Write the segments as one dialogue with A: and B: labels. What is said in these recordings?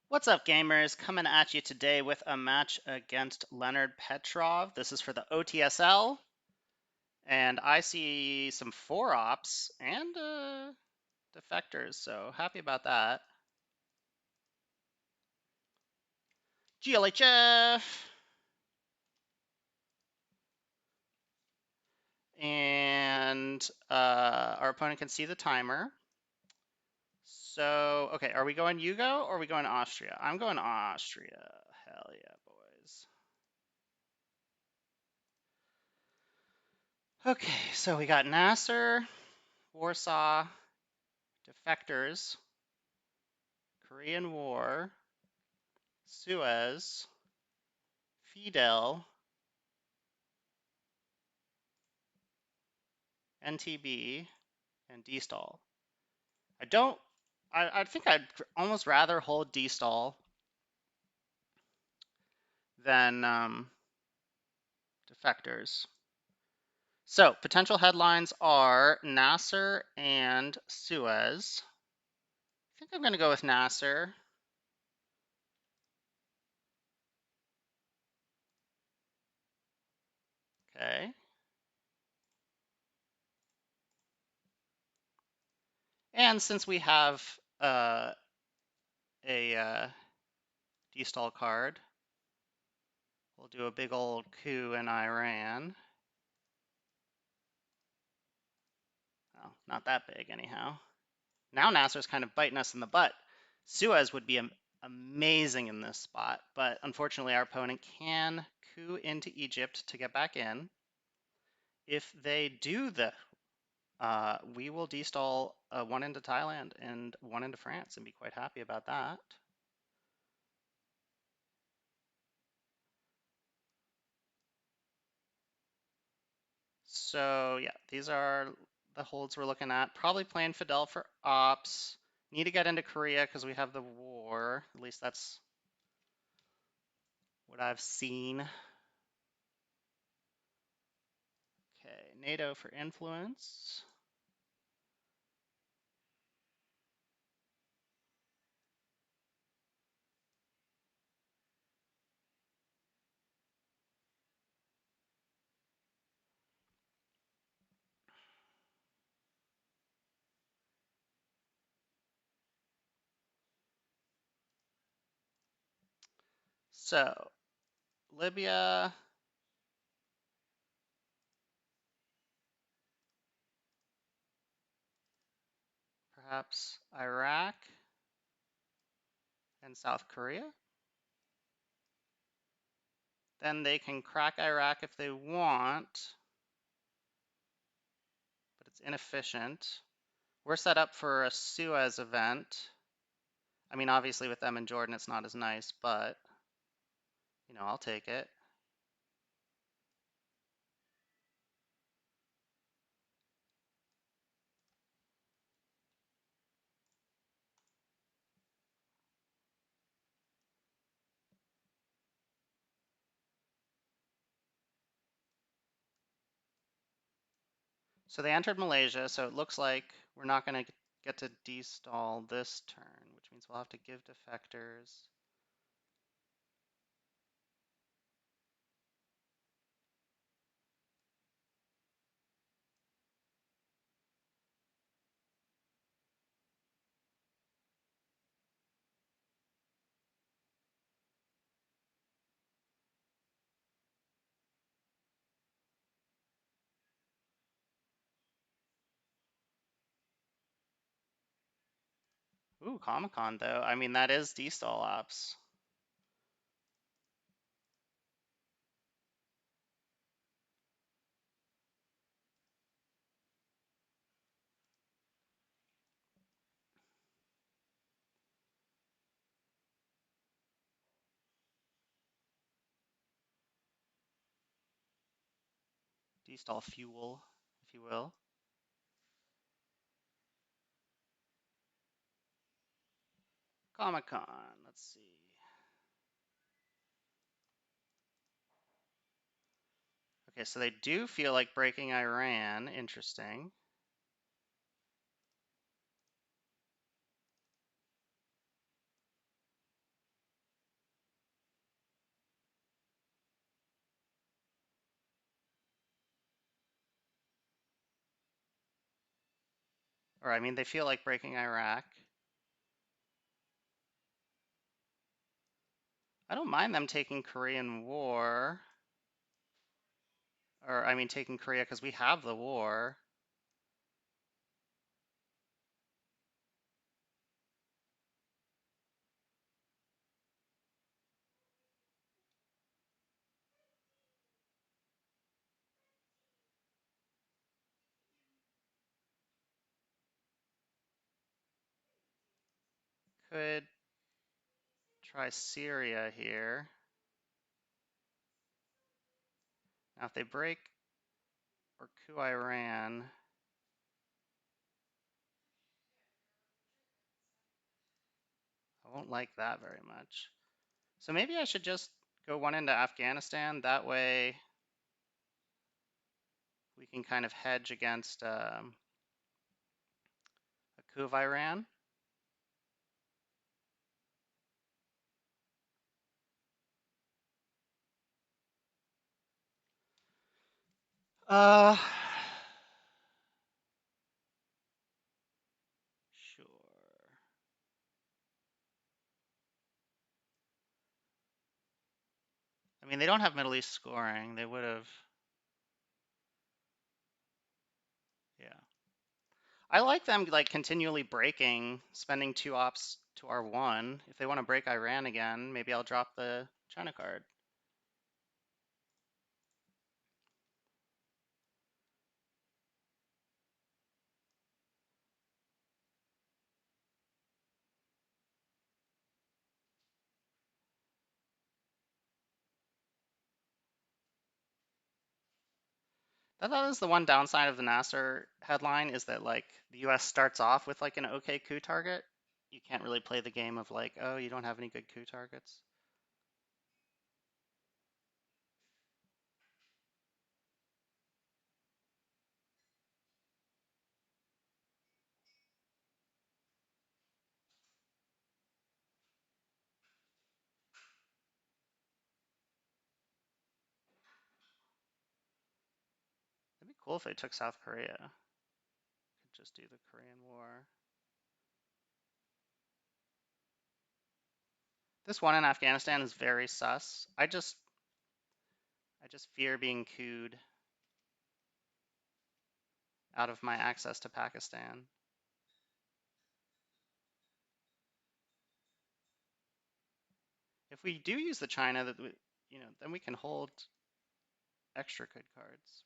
A: What's up, gamers? Coming at you today with a match against Leonard Petrov. This is for the OTSL, and I see some 4-ops and defectors, so happy about that. GLHF! And our opponent can see the timer. So, okay, are we going Yugo or are we going Austria? I'm going Austria. Hell yeah, boys. Okay, so we got Nasser, Warsaw, defectors, Korean War, Suez, Fidel, NTB, and D-Stall. I think I'd almost rather hold D-Stall than defectors. So, potential headlines are Nasser and Suez. I think I'm going to go with Nasser. Okay. And since we have a D-Stall card, we'll do a big old coup in Iran. Oh, not that big, anyhow. Now Nasser's kind of biting us in the butt. Suez would be amazing in this spot, but unfortunately our opponent can coup into Egypt to get back in. If they do we will destall one into Thailand and one into France and be quite happy about that. So yeah, these are the holds we're looking at. Probably playing Fidel for ops. Need to get into Korea because we have the war. At least that's what I've seen. Okay, NATO for influence. So, Libya, perhaps Iraq, and South Korea. Then they can crack Iraq if they want, but it's inefficient. We're set up for a Suez event. I mean, obviously with them in Jordan, it's not as nice, but, I'll take it. So they entered Malaysia, so it looks like we're not going to get to destall this turn, which means we'll have to give defectors. Ooh, Comic-Con though. I mean, that is destall ops. Destall fuel, if you will. Comic-Con, let's see. Okay, so they do feel like breaking Iran. Interesting. Or, I mean, they feel like breaking Iraq. I don't mind them taking Korean War. Or, I mean, taking Korea because we have the war. Could try Syria here. Now, if they break or coup Iran, I won't like that very much. So maybe I should just go one into Afghanistan. That way we can kind of hedge against a coup of Iran. Uh, sure. I mean, they don't have Middle East scoring. They would have, yeah. I like them like continually breaking, spending 2 ops to R1. If they want to break Iran again, maybe I'll drop the China card. That is the one downside of the Nasser headline is that like the US starts off with like an okay coup target. You can't really play the game of like, oh, you don't have any good coup targets. It'd be cool if they took South Korea. Could just do the Korean War. This one in Afghanistan is very sus. I just fear being cooed out of my access to Pakistan. If we do use the China, then we can hold extra good cards.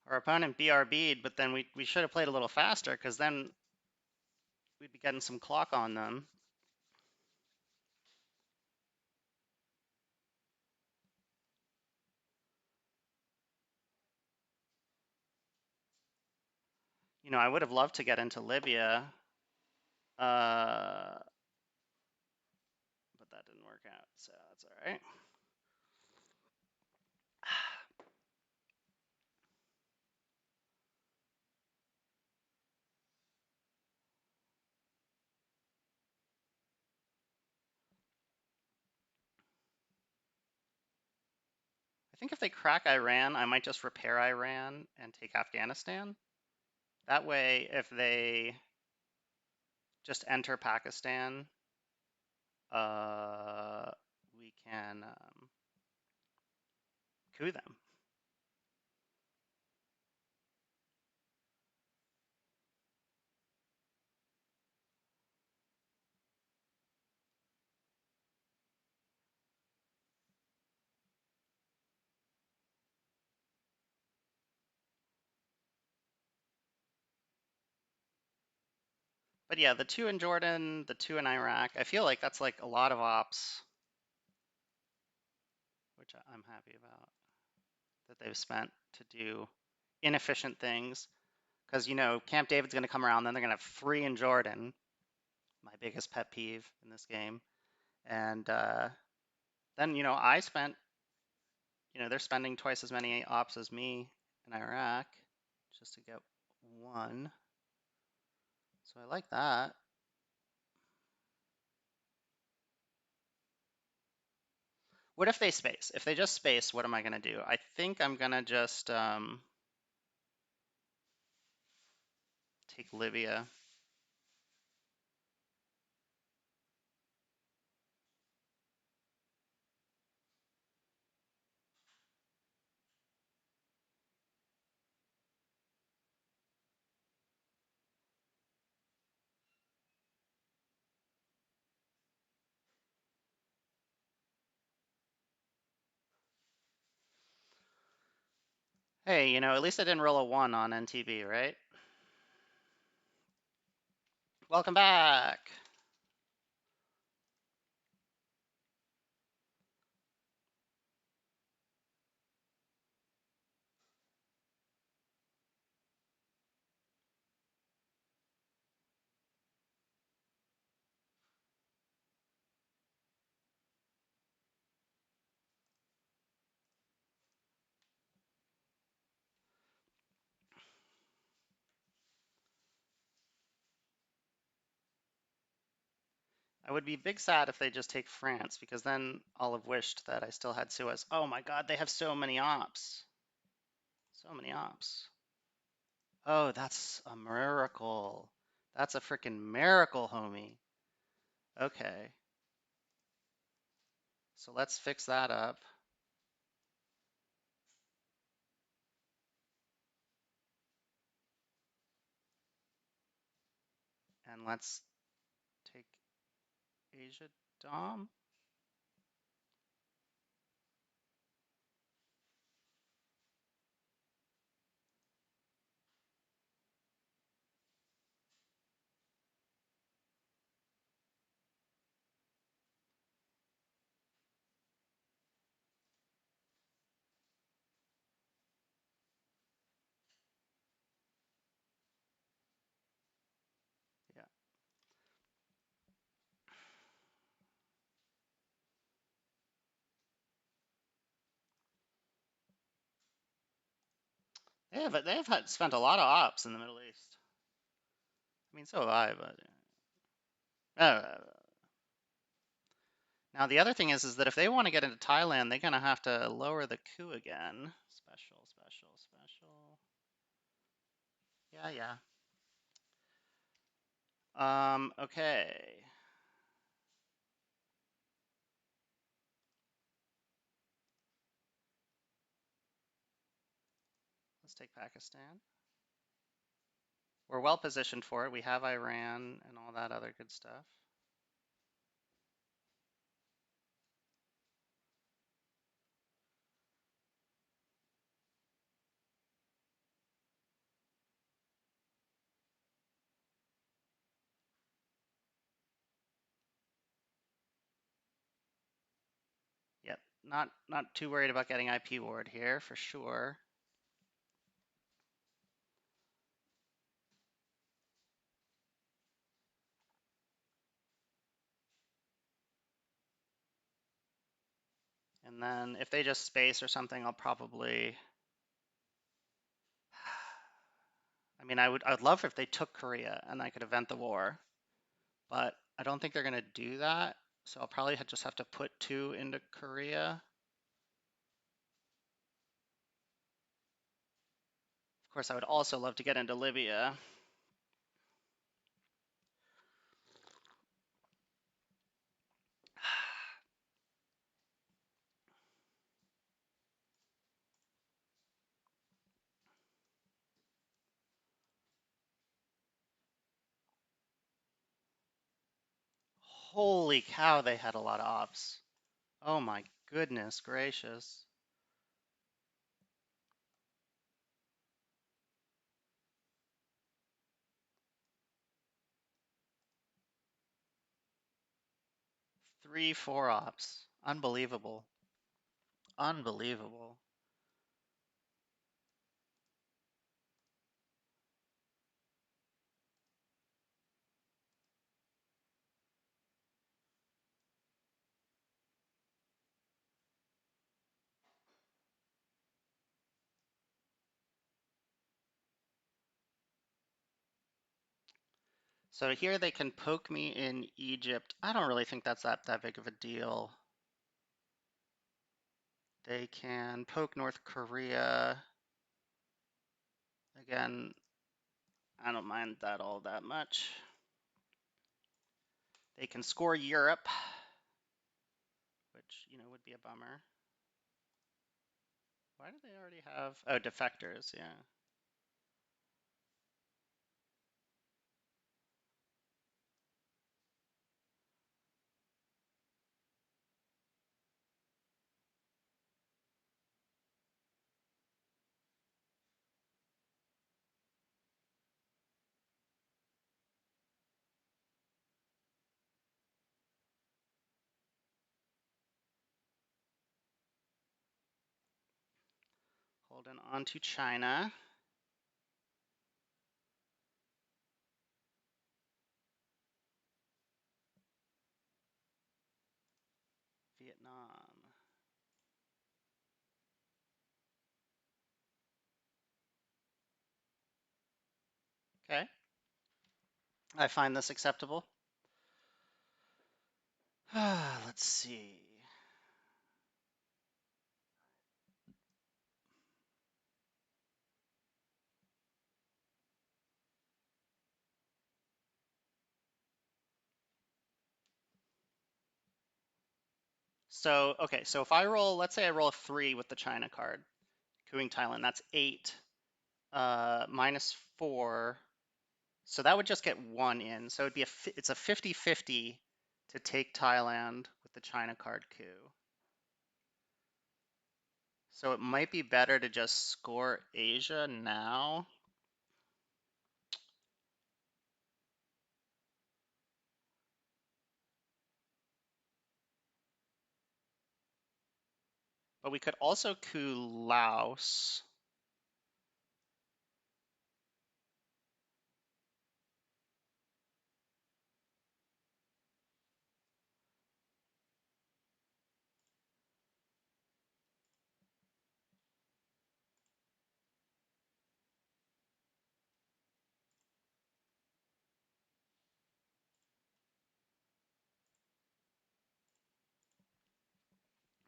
A: Our opponent BRB'd, but then we should have played a little faster because then we'd be getting some clock on them. I would have loved to get into Libya, uh, but that didn't work out, so that's all right. I think if they crack Iran, I might just repair Iran and take Afghanistan. That way, if they just enter Pakistan, uh, we can coup them. But yeah, the 2 in Jordan, the 2 in Iraq, I feel like that's like a lot of ops, which I'm happy about, that they've spent to do inefficient things. Because, Camp David's going to come around, then they're going to have three in Jordan, my biggest pet peeve in this game. And then, they're spending twice as many ops as me in Iraq just to get one. So I like that. What if they space? If they just space, what am I going to do? I think I'm going to just take Libya. Hey, at least I didn't roll a 1 on NTB, right? Welcome back. I would be big sad if they just take France, because then I'll have wished that I still had Suez. Oh my god, they have so many ops. So many ops. Oh, that's a miracle. That's a freaking miracle, homie. Okay, so let's fix that up. And let's take Asia Dom. Yeah. They've spent a lot of ops in the Middle East. I mean, so have I, but now the other thing is that if they want to get into Thailand, they're gonna have to lower the coup again. Special, special, special. Yeah, yeah. Okay. Let's take Pakistan. We're well positioned for it. We have Iran and all that other good stuff. Yep. Not too worried about getting IP ward here for sure. And then if they just space or something, I'll probably I mean, I'd love if they took Korea and I could event the war, but I don't think they're gonna do that. So I'll probably just have to put two into Korea. Of course, I would also love to get into Libya. Holy cow, they had a lot of ops. Oh my goodness gracious. Three, four ops. Unbelievable. Unbelievable. So here they can poke me in Egypt. I don't really think that's that big of a deal. They can poke North Korea. Again, I don't mind that all that much. They can score Europe, which, would be a bummer. Why do they already have... Oh, defectors, yeah. Holding on to China. Vietnam. Okay. I find this acceptable. Let's see. So, okay, so if I roll, let's say I roll a 3 with the China card, cooing Thailand, that's 8, minus 4. So that would just get 1 in. So it's a 50-50 to take Thailand with the China card coup. So it might be better to just score Asia now. But we could also coup Laos.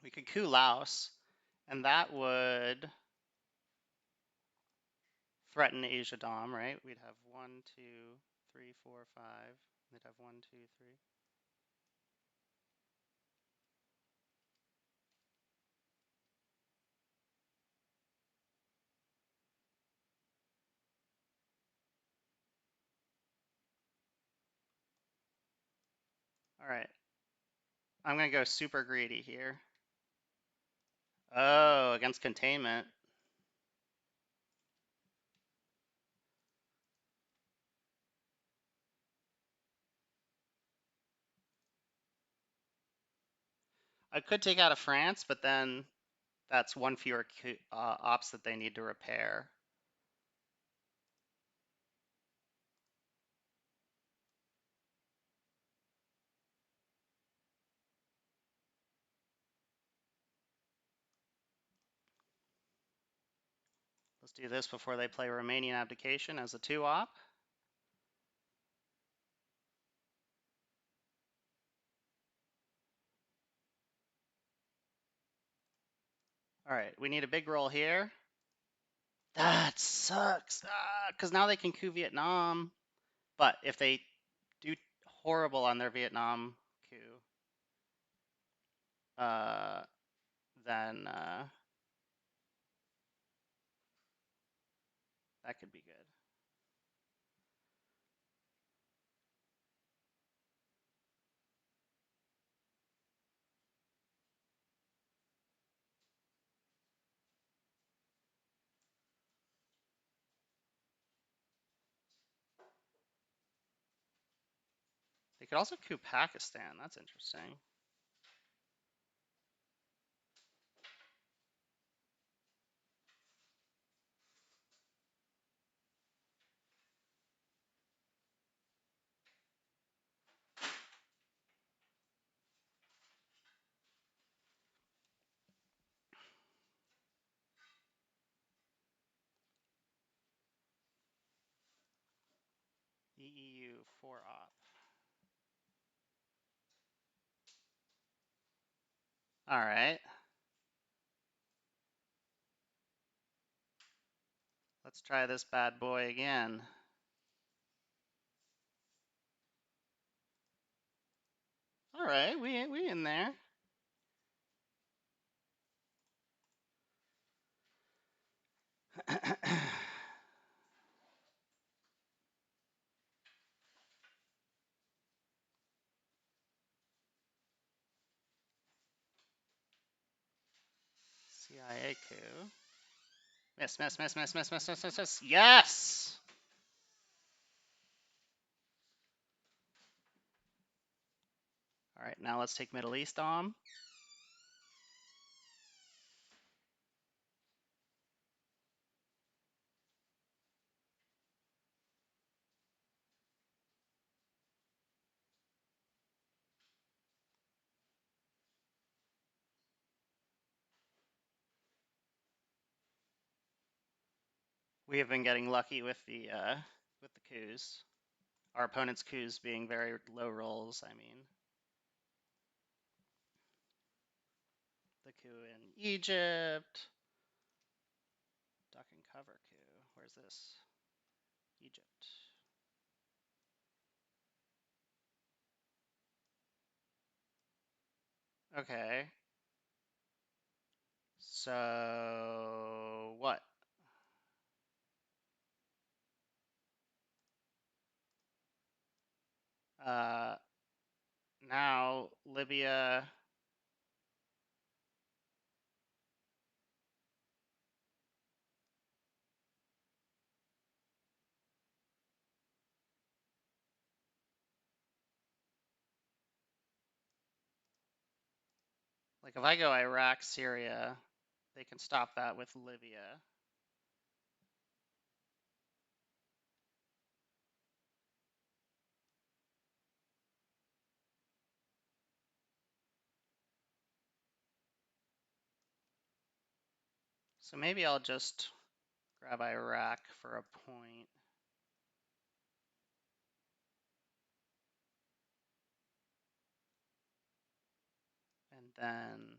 A: We could coup Laos, and that would threaten Asia Dom, right? We'd have 1, 2, 3, 4, 5. They'd have 1, 2, 3. All right. I'm going to go super greedy here. Oh, against containment. I could take out of France, but then that's one fewer ops that they need to repair. Let's do this before they play Romanian abdication as a 2-op. All right, we need a big roll here. That sucks, because now they can coup Vietnam. But if they do horrible on their Vietnam coup, then that could be good. They could also coup Pakistan. That's interesting. EEU 4-op. All right. Let's try this bad boy again. All right, we in there. CIA coup. Miss, miss, miss, miss, miss, miss, miss, miss, miss. Yes! All right, now let's take Middle East on. We have been getting lucky with the coups. Our opponent's coups being very low rolls, I mean. The coup in Egypt. Duck and cover coup. Where's this? Egypt. Okay. So what? Uh, now Libya. Like if I go Iraq, Syria, they can stop that with Libya. So maybe I'll just grab Iraq for a point. And then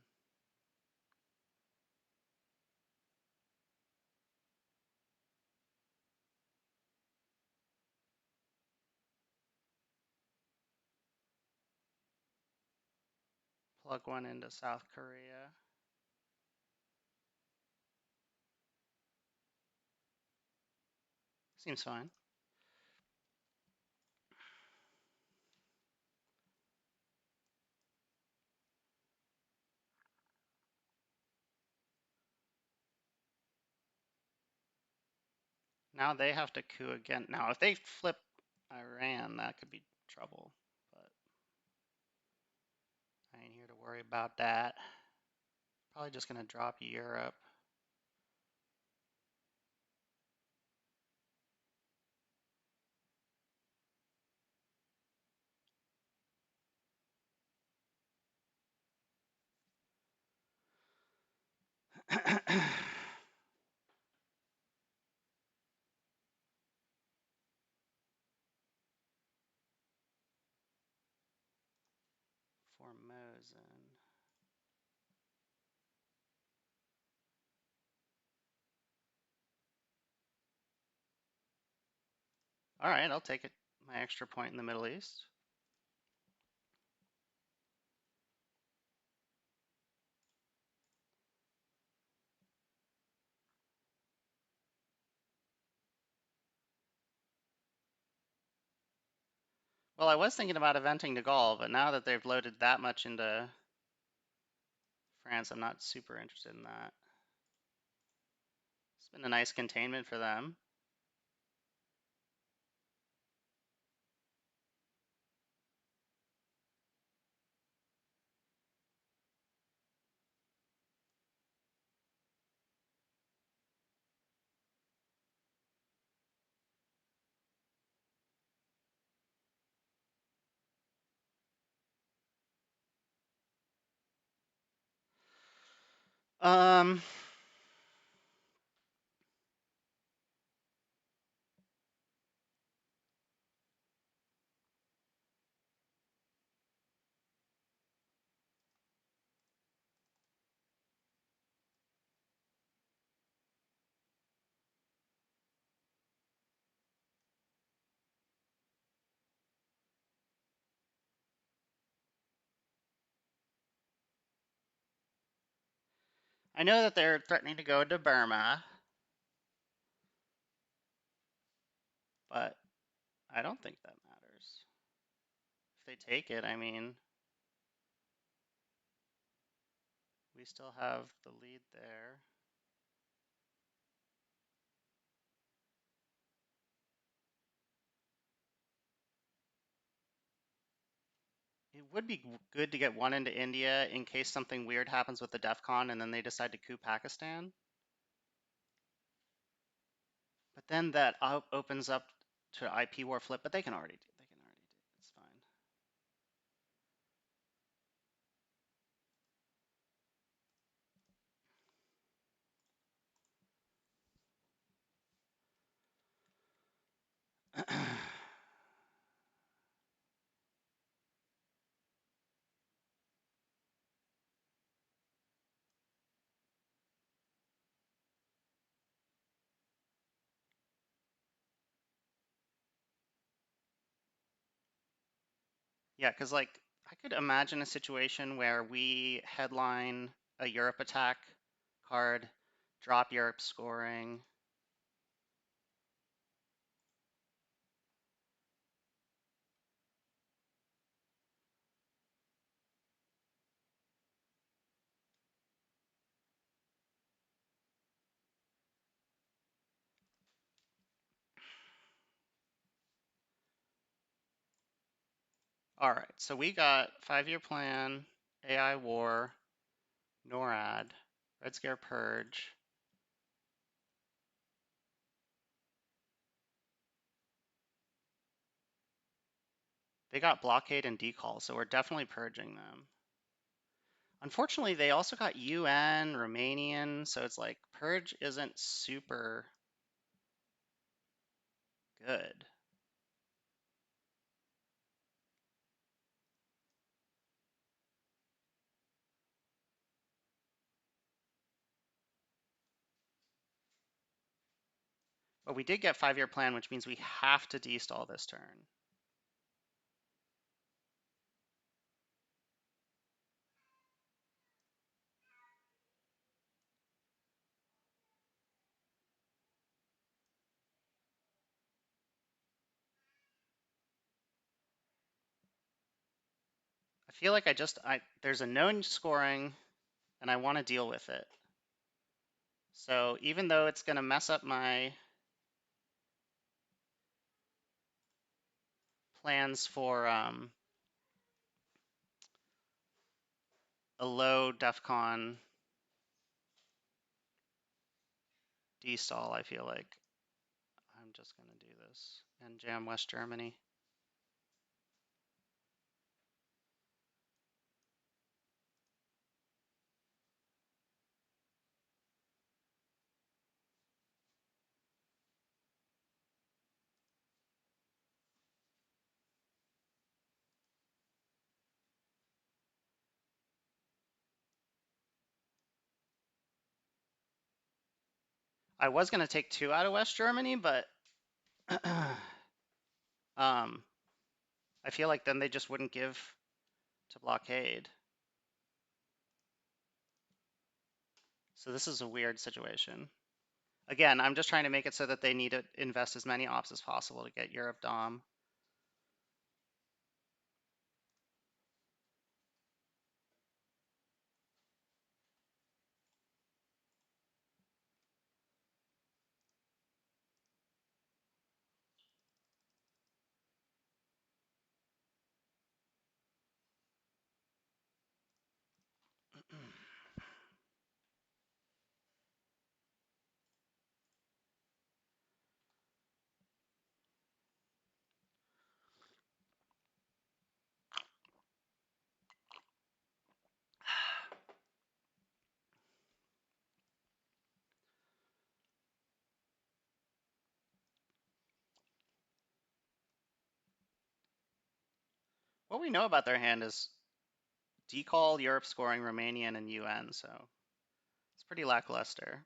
A: plug one into South Korea. Seems fine. Now they have to coup again. Now, if they flip Iran, that could be trouble. But I ain't here to worry about that. Probably just going to drop Europe. Formosan. All right, I'll take it. My extra point in the Middle East. Well, I was thinking about eventing de Gaulle, but now that they've loaded that much into France, I'm not super interested in that. It's been a nice containment for them. Um, I know that they're threatening to go to Burma, but I don't think that matters. If they take it, I mean, we still have the lead there. It would be good to get one into India in case something weird happens with the DEF CON and then they decide to coup Pakistan. But then that opens up to IP war flip, but they can already do it. They can already do it. It's fine. Yeah, because like I could imagine a situation where we headline a Europe attack card, drop Europe scoring. All right, so we got 5-year plan, AI war, NORAD, Red Scare Purge. They got blockade and decall, so we're definitely purging them. Unfortunately, they also got UN, Romanian, so it's like purge isn't super good. But we did get 5-year plan, which means we have to destall this turn. I feel like there's a known scoring and I want to deal with it. So even though it's going to mess up my plans for a low DEFCON destall, I feel like I'm just going to do this and jam West Germany. I was going to take 2 out of West Germany, but um, I feel like then they just wouldn't give to blockade. So this is a weird situation. Again, I'm just trying to make it so that they need to invest as many ops as possible to get Europe Dom. What we know about their hand is decall, Europe scoring, Romanian, and UN, so it's pretty lackluster.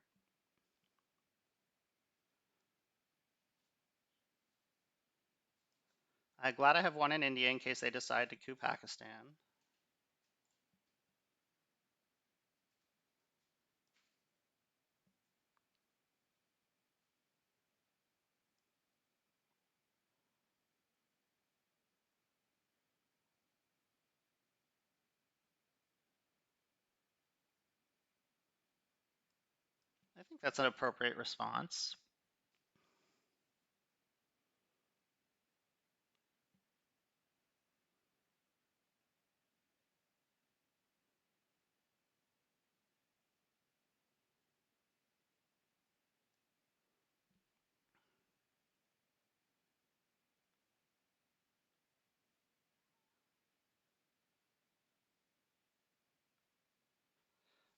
A: I'm glad I have one in India in case they decide to coup Pakistan. think that's an appropriate response.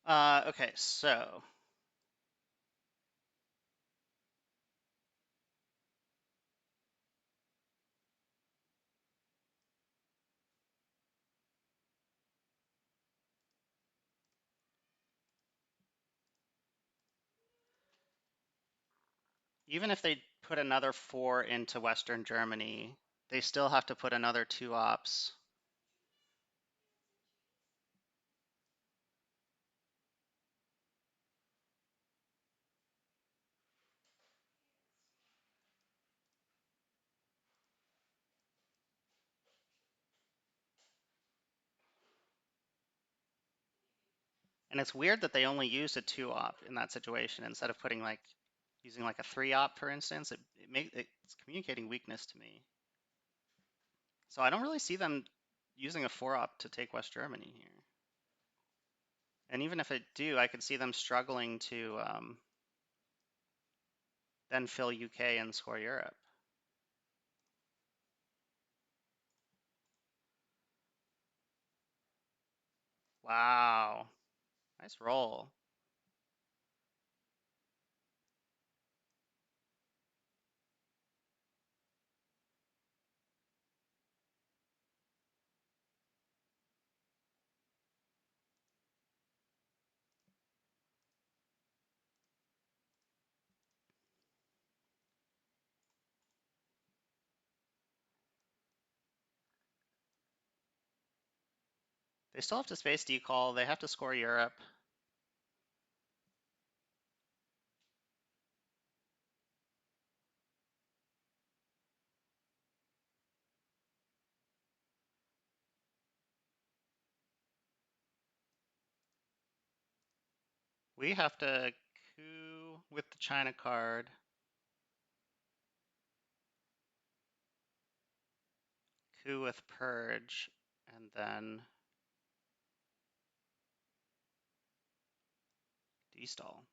A: Okay, so even if they put another 4 into Western Germany, they still have to put another 2 ops. And it's weird that they only used a 2 op in that situation instead of putting like using like a 3 op, for instance. It's communicating weakness to me. So I don't really see them using a 4 op to take West Germany here. And even if it do, I could see them struggling to then fill UK and score Europe. Wow, nice roll. They still have to space decall. They have to score Europe. We have to coup with the China card, coup with purge, and then destall.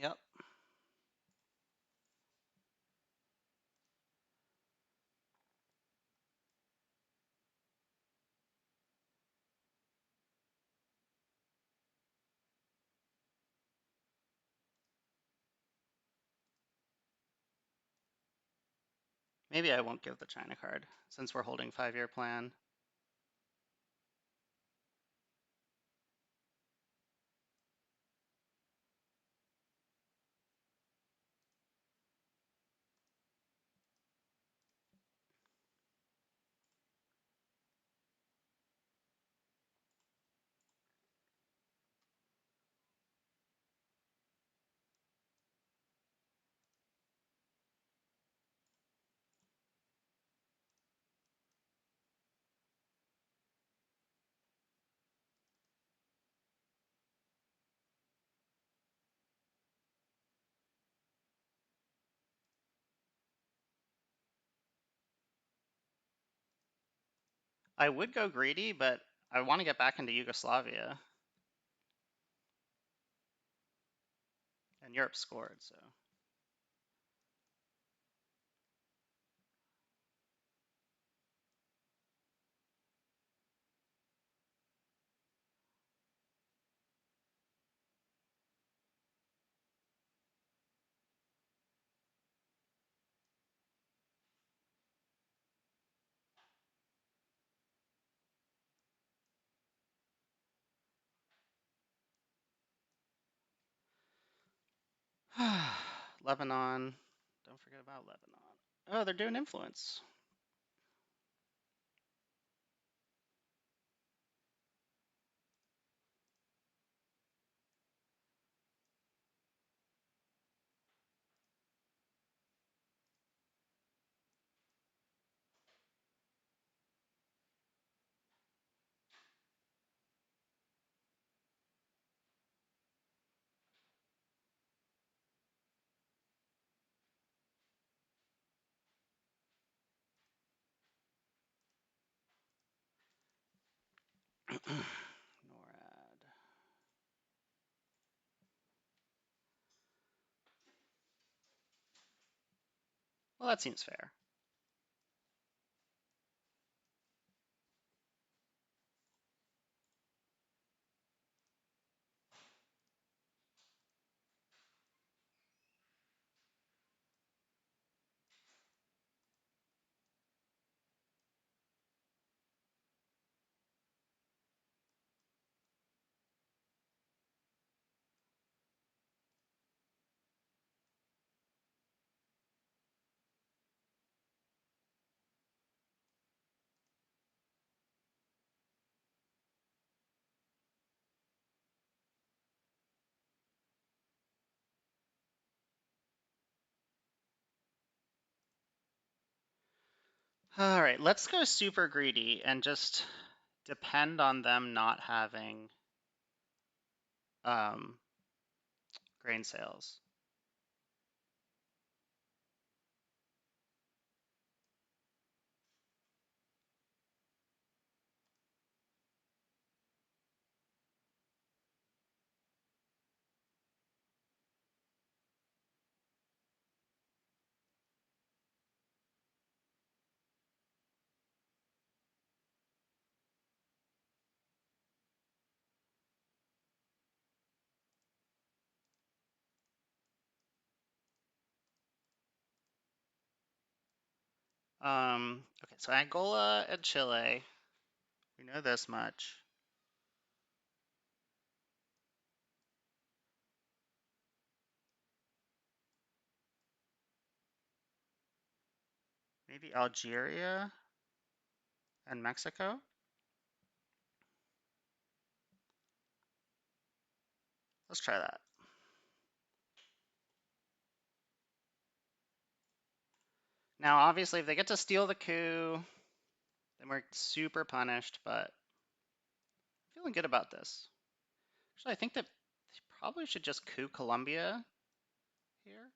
A: Yep. Maybe I won't give the China card since we're holding 5-year plan. I would go greedy, but I want to get back into Yugoslavia, and Europe scored, so. Lebanon. Don't forget about Lebanon. Oh, they're doing influence. NORAD. Well, that seems fair. All right, let's go super greedy and just depend on them not having um, grain sales. Okay, so Angola and Chile, we know this much. Maybe Algeria and Mexico. Let's try that. Now, obviously, if they get to steal the coup, then we're super punished, but I'm feeling good about this. Actually, I think that they probably should just coup Colombia here.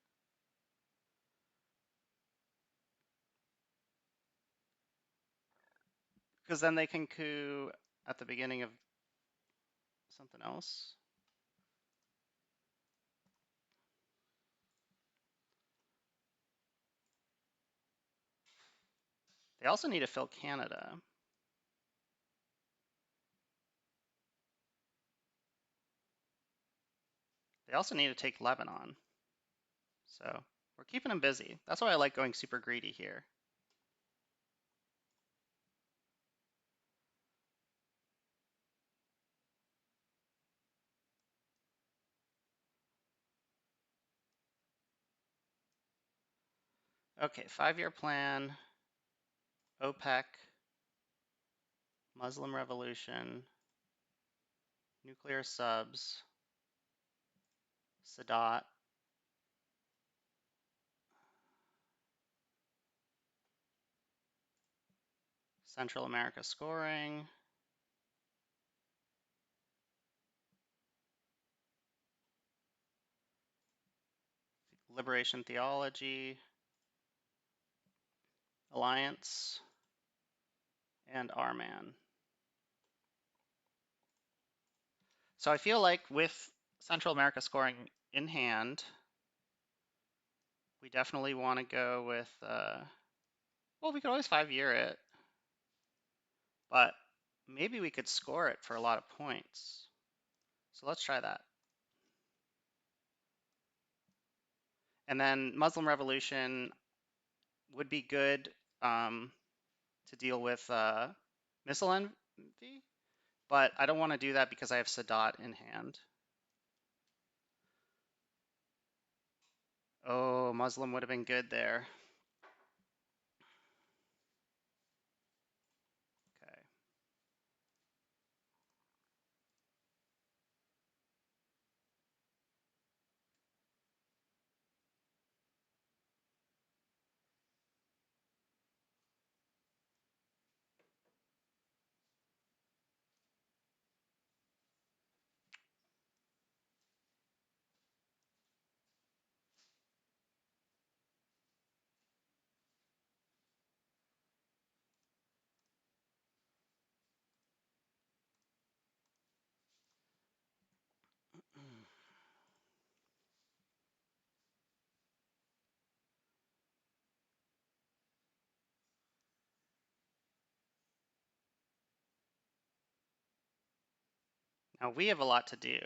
A: Because then they can coup at the beginning of something else. They also need to fill Canada. They also need to take Lebanon. So we're keeping them busy. That's why I like going super greedy here. Okay, 5-year plan, OPEC, Muslim revolution, nuclear subs, Sadat, Central America scoring, liberation theology, alliance, and R-Man. So I feel like with Central America scoring in hand, we definitely want to go with, well, we could always 5-year it, but maybe we could score it for a lot of points. So let's try that. And then Muslim revolution would be good to deal with missile envy, but I don't want to do that because I have Sadat in hand. Oh, Muslim would have been good there. Okay. Now we have a lot to do.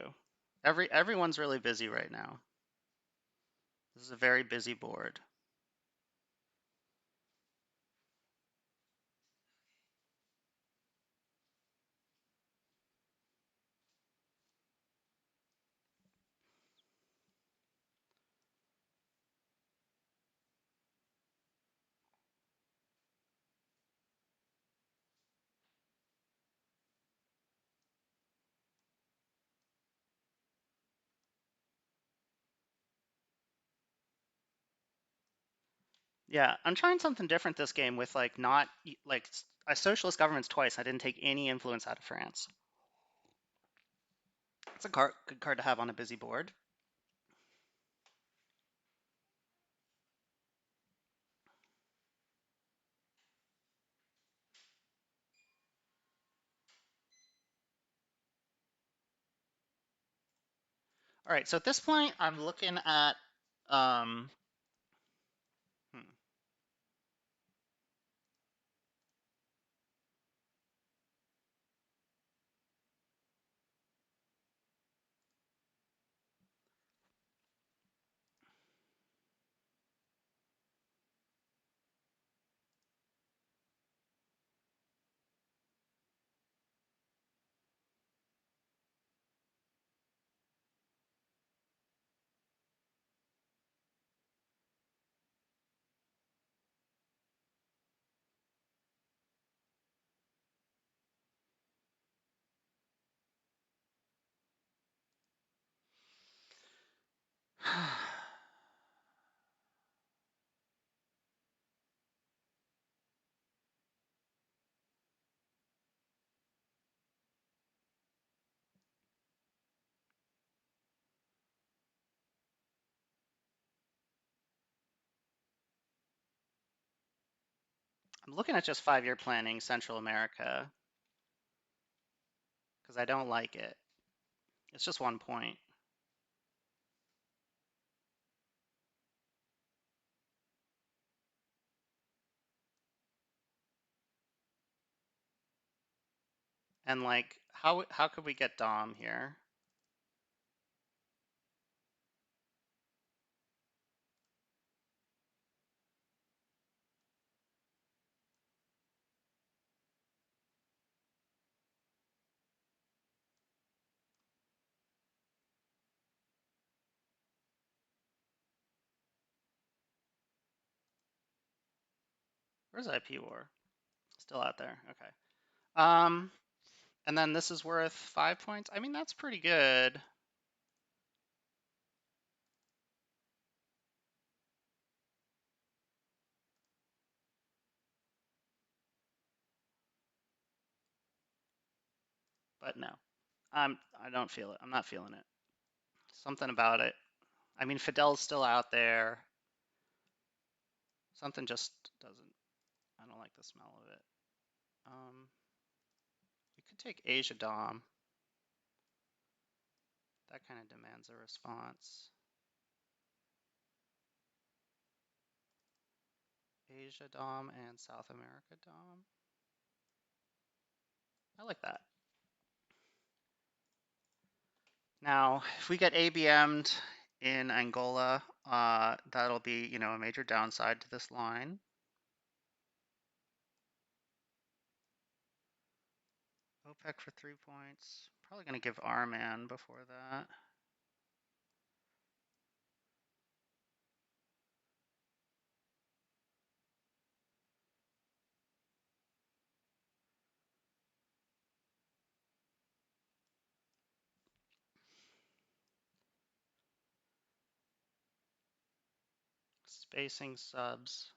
A: Everyone's really busy right now. This is a very busy board. Yeah, I'm trying something different this game with like not like a socialist governments twice. I didn't take any influence out of France. It's a good card to have on a busy board. All right, so at this point, I'm looking at um, hmm, I'm looking at just 5-year planning Central America because I don't like it. It's just 1 point. And like, how could we get Dom here? Where's IP War? Still out there. Okay. Um, and then this is worth 5 points. I mean, that's pretty good. But no, I don't feel it. I'm not feeling it. Something about it. I mean, Fidel's still out there. Something just doesn't. I don't like the smell of it. We could take Asia Dom. That kind of demands a response. Asia Dom and South America Dom. I like that. Now, if we get ABM'd in Angola, that'll be, a major downside to this line. OPEC for 3 points. Probably going to give R-Man before that. Spacing subs.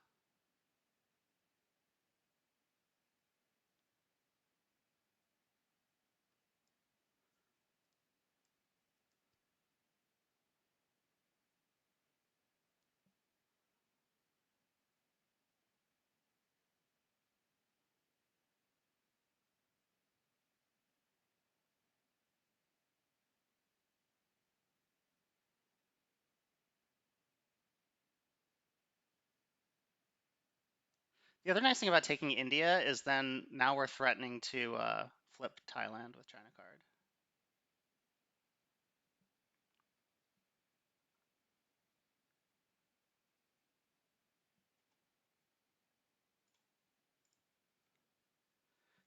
A: The other nice thing about taking India is then now we're threatening to flip Thailand with China card.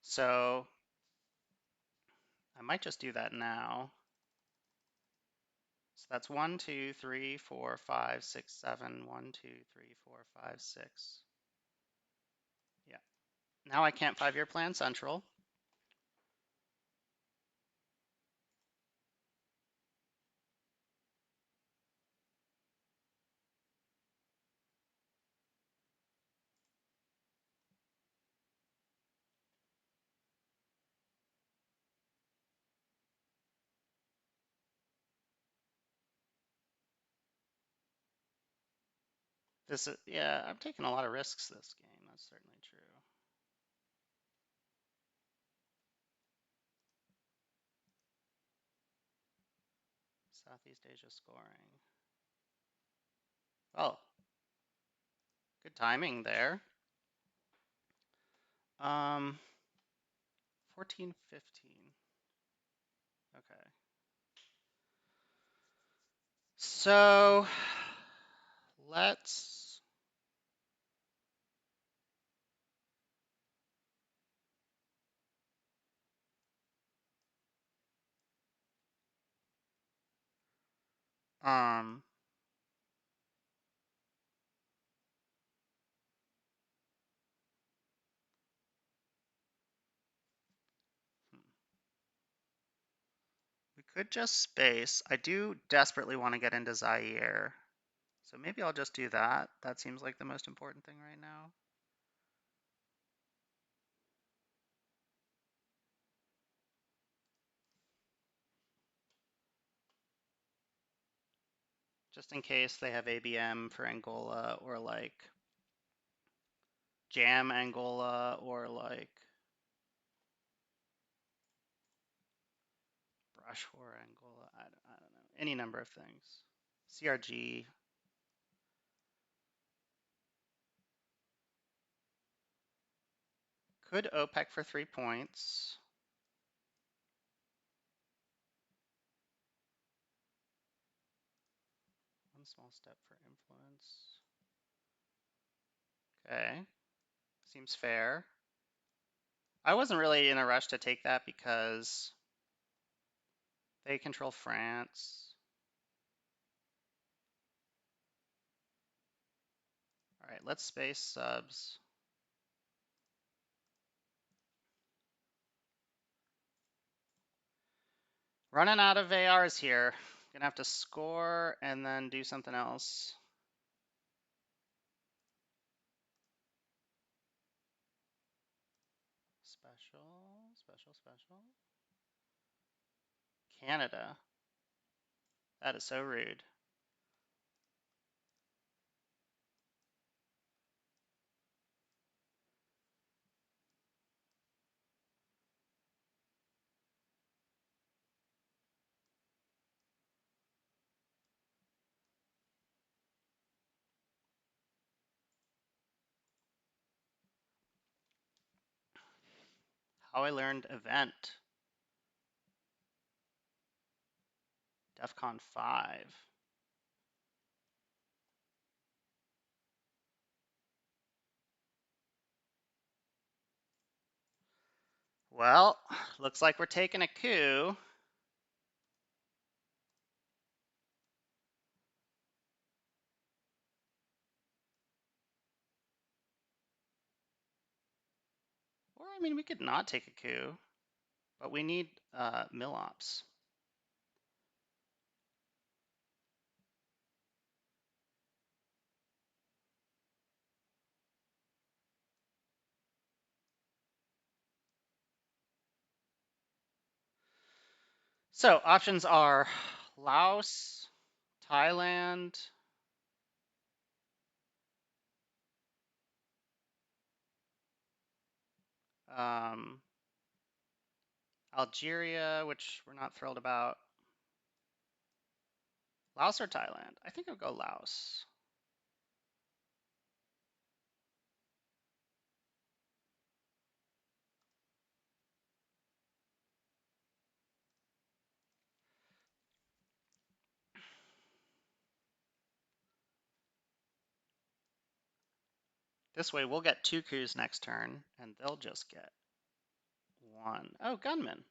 A: So I might just do that now. So that's 1, 2, 3, 4, 5, 6, 7. 1, 2, 3, 4, 5, 6. Yeah. Now I can't 5-year plan Central. This is, yeah, I'm taking a lot of risks this game. That's certainly true. Southeast Asia scoring. Oh, good timing there. 14, 15. Okay. So let's um we could just space. I do desperately want to get into Zaire. So maybe I'll just do that. That seems like the most important thing right now. Just in case they have ABM for Angola or like Jam Angola or like Brush War Angola. I don't know. Any number of things. CRG. Could OPEC for 3 points. One small step for influence. Okay. Seems fair. I wasn't really in a rush to take that because they control France. All right, let's space subs. Running out of ARs here. Gonna have to score and then do something else. Special, special, special. Canada. That is so rude. How I learned event. DEFCON 5. Well, looks like we're taking a coup. Or, I mean, we could not take a coup, but we need mill ops. So options are Laos, Thailand, um, Algeria, which we're not thrilled about. Laos or Thailand? I think I'll go Laos. This way we'll get 2 coups next turn, and they'll just get 1. Oh, gunman.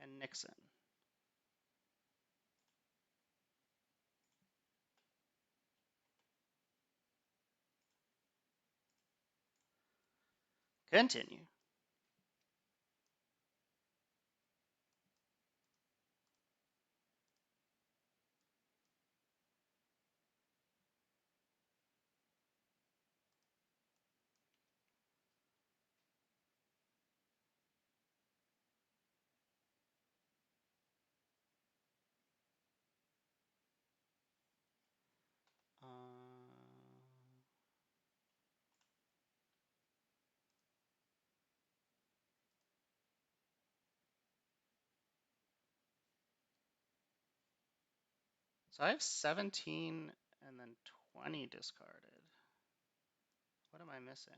A: And Nixon. Continue. So I have 17 and then 20 discarded. What am I missing?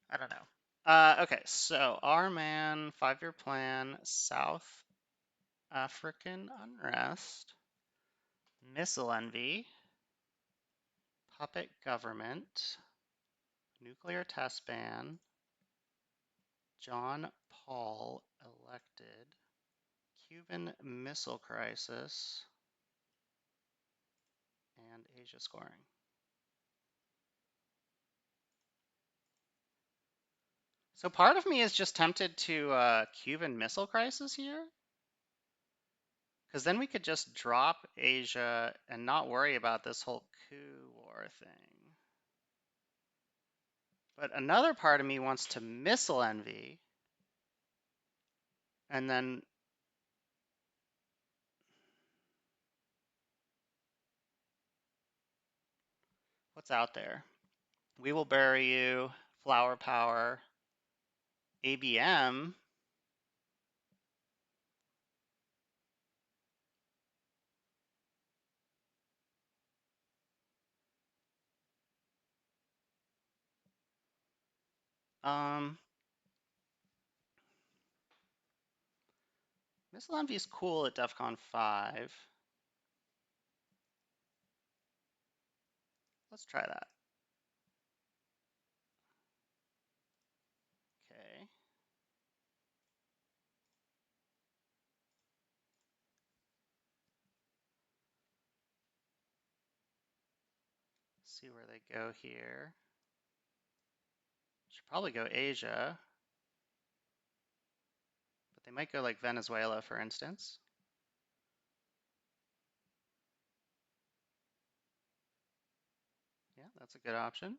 A: I don't know. Okay, so our man, 5-year plan, South African unrest, missile envy, puppet government, nuclear test ban, John Paul elected, Cuban Missile Crisis, and Asia scoring. So part of me is just tempted to Cuban Missile Crisis here, because then we could just drop Asia and not worry about this whole coup war thing. But another part of me wants to missile envy, and then what's out there? We will bury you, flower power, ABM. Missile envy is cool at DEF CON 5. Let's try that. Okay. See where they go here. Should probably go Asia, but they might go like Venezuela, for instance. Yeah, that's a good option.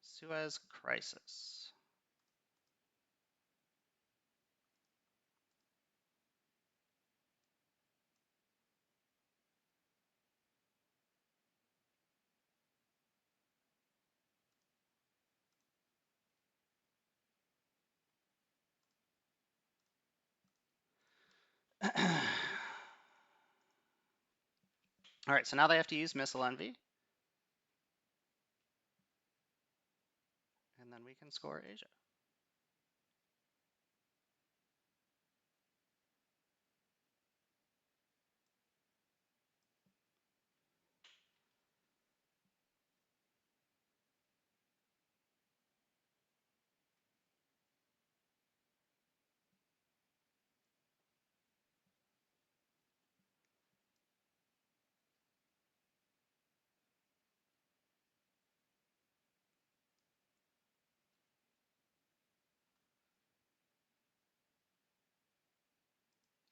A: Suez Crisis. All right, so now they have to use missile envy. And then we can score Asia.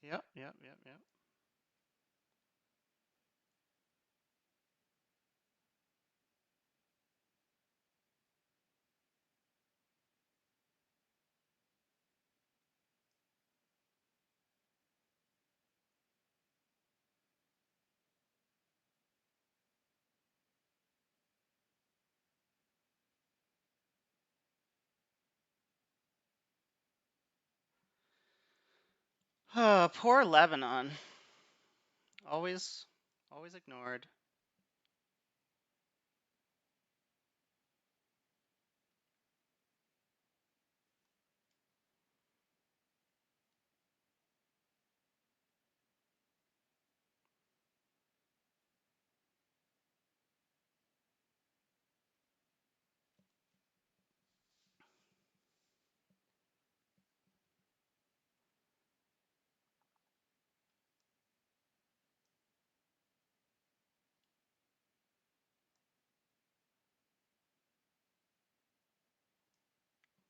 A: Yep. Poor Lebanon. Always, always ignored.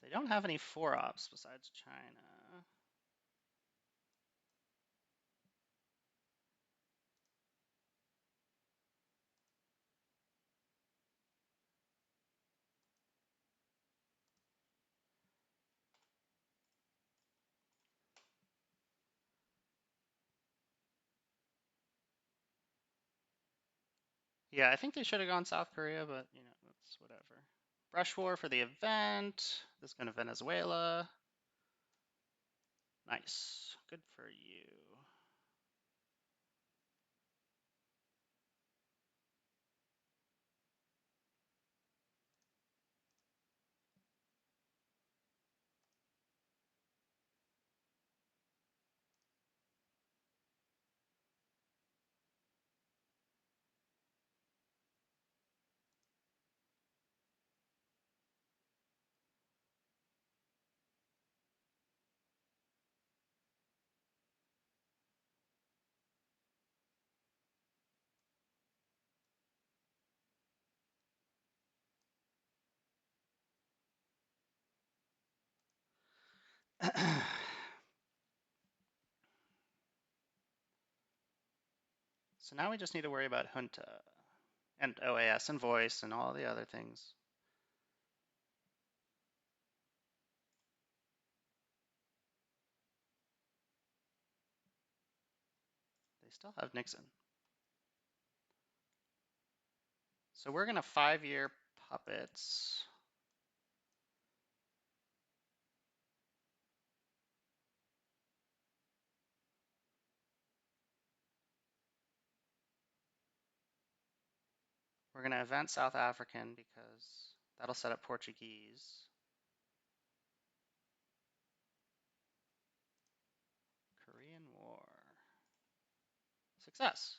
A: They don't have any four ops besides China. Yeah, I think they should have gone South Korea, but you know, that's whatever. Brush war for the event. This is going to Venezuela. Nice. Good for you. So now we just need to worry about junta and OAS and voice and all the other things. They still have Nixon. So we're going to 5-year puppets. We're going to event South African because that'll set up Portuguese. Korean War. Success.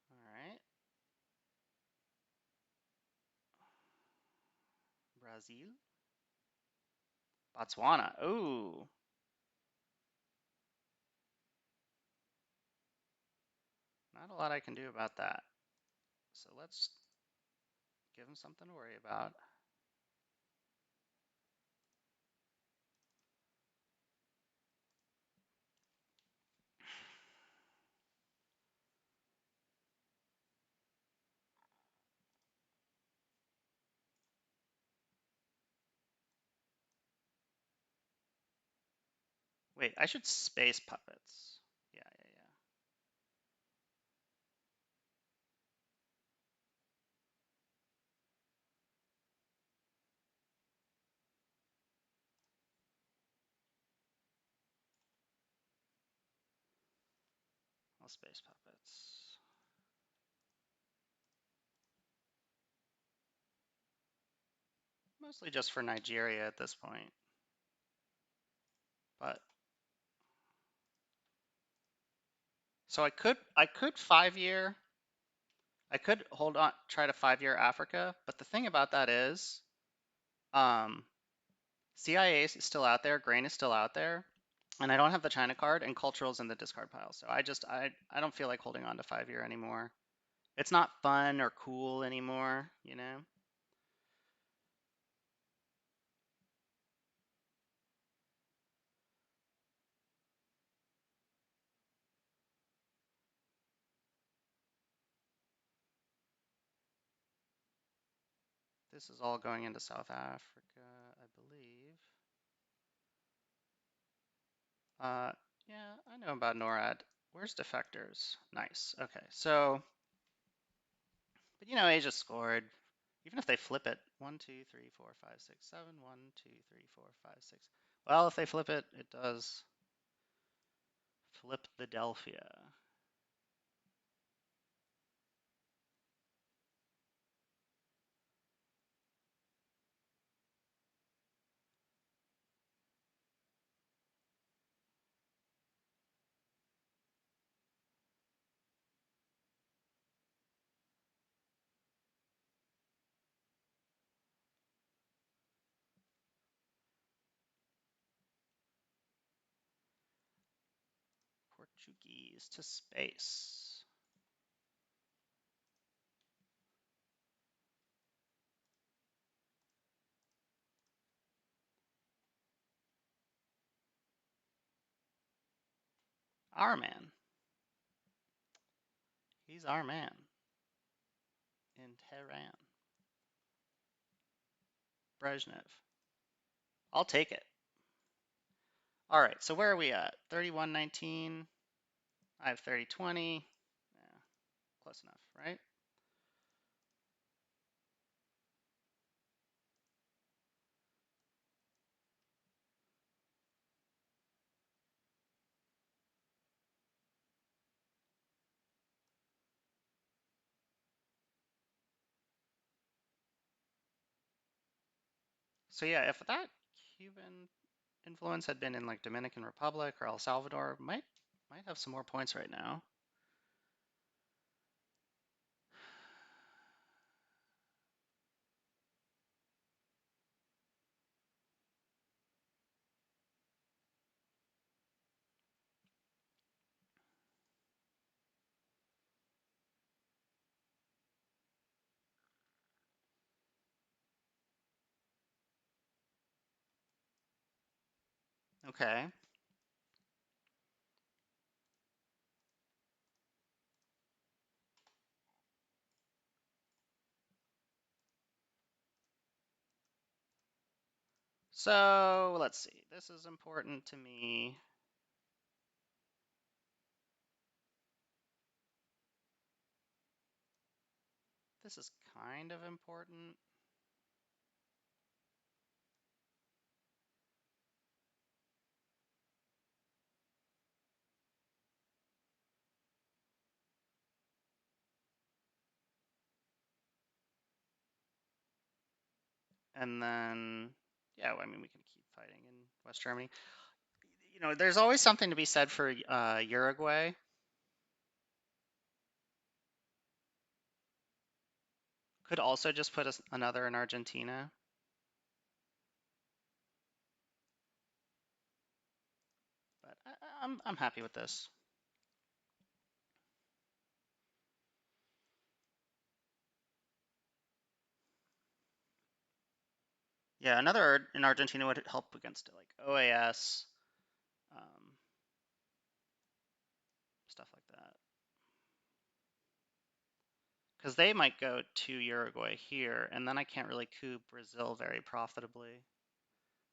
A: All right. Brazil. Botswana. Ooh. Not a lot I can do about that. So let's give them something to worry about. Wait, I should space puppets. Yeah, yeah, yeah. I'll space puppets. Mostly just for Nigeria at this point. But so I could 5-year. I could hold on, try to 5-year Africa, but the thing about that is, um, CIA is still out there, grain is still out there, and I don't have the China card, and cultural's in the discard pile. So I don't feel like holding on to 5-year anymore. It's not fun or cool anymore, you know? This is all going into South Africa, I believe. Uh, yeah, I know about NORAD. Where's defectors? Nice. Okay, so, but you know, Asia scored. Even if they flip it, 1, 2, 3, 4, 5, 6, 7, 1, 2, 3, 4, 5, 6. Well, if they flip it, it does Flip the Delphia. Portuguese to space. Our man. He's our man. In Tehran. Brezhnev. I'll take it. All right, so where are we at? 3119. I have 3020. Yeah, close enough, right? So yeah, if that Cuban influence had been in like Dominican Republic or El Salvador, might have some more points right now. Okay. So let's see. This is important to me. This is kind of important. And then, yeah, I mean, we can keep fighting in West Germany. You know, there's always something to be said for Uruguay. Could also just put another in Argentina. But I'm happy with this. Yeah, another in Argentina would help against like OAS, stuff like that. Because they might go to Uruguay here, and then I can't really coup Brazil very profitably.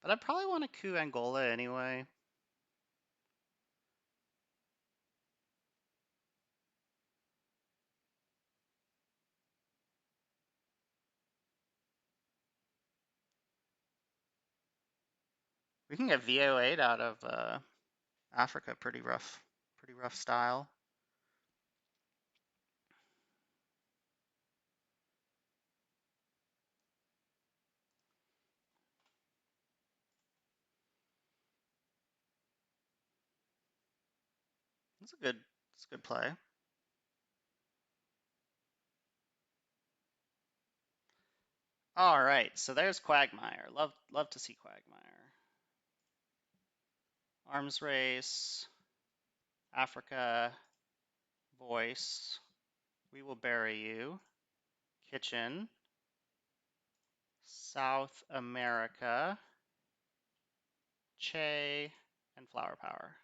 A: But I probably want to coup Angola anyway. We can get VO8 out of Africa, pretty rough style. It's a good play. All right, so there's Quagmire. Love to see Quagmire. Arms race, Africa, voice. We will bury you. Kitchen, South America, Che, and Flower Power.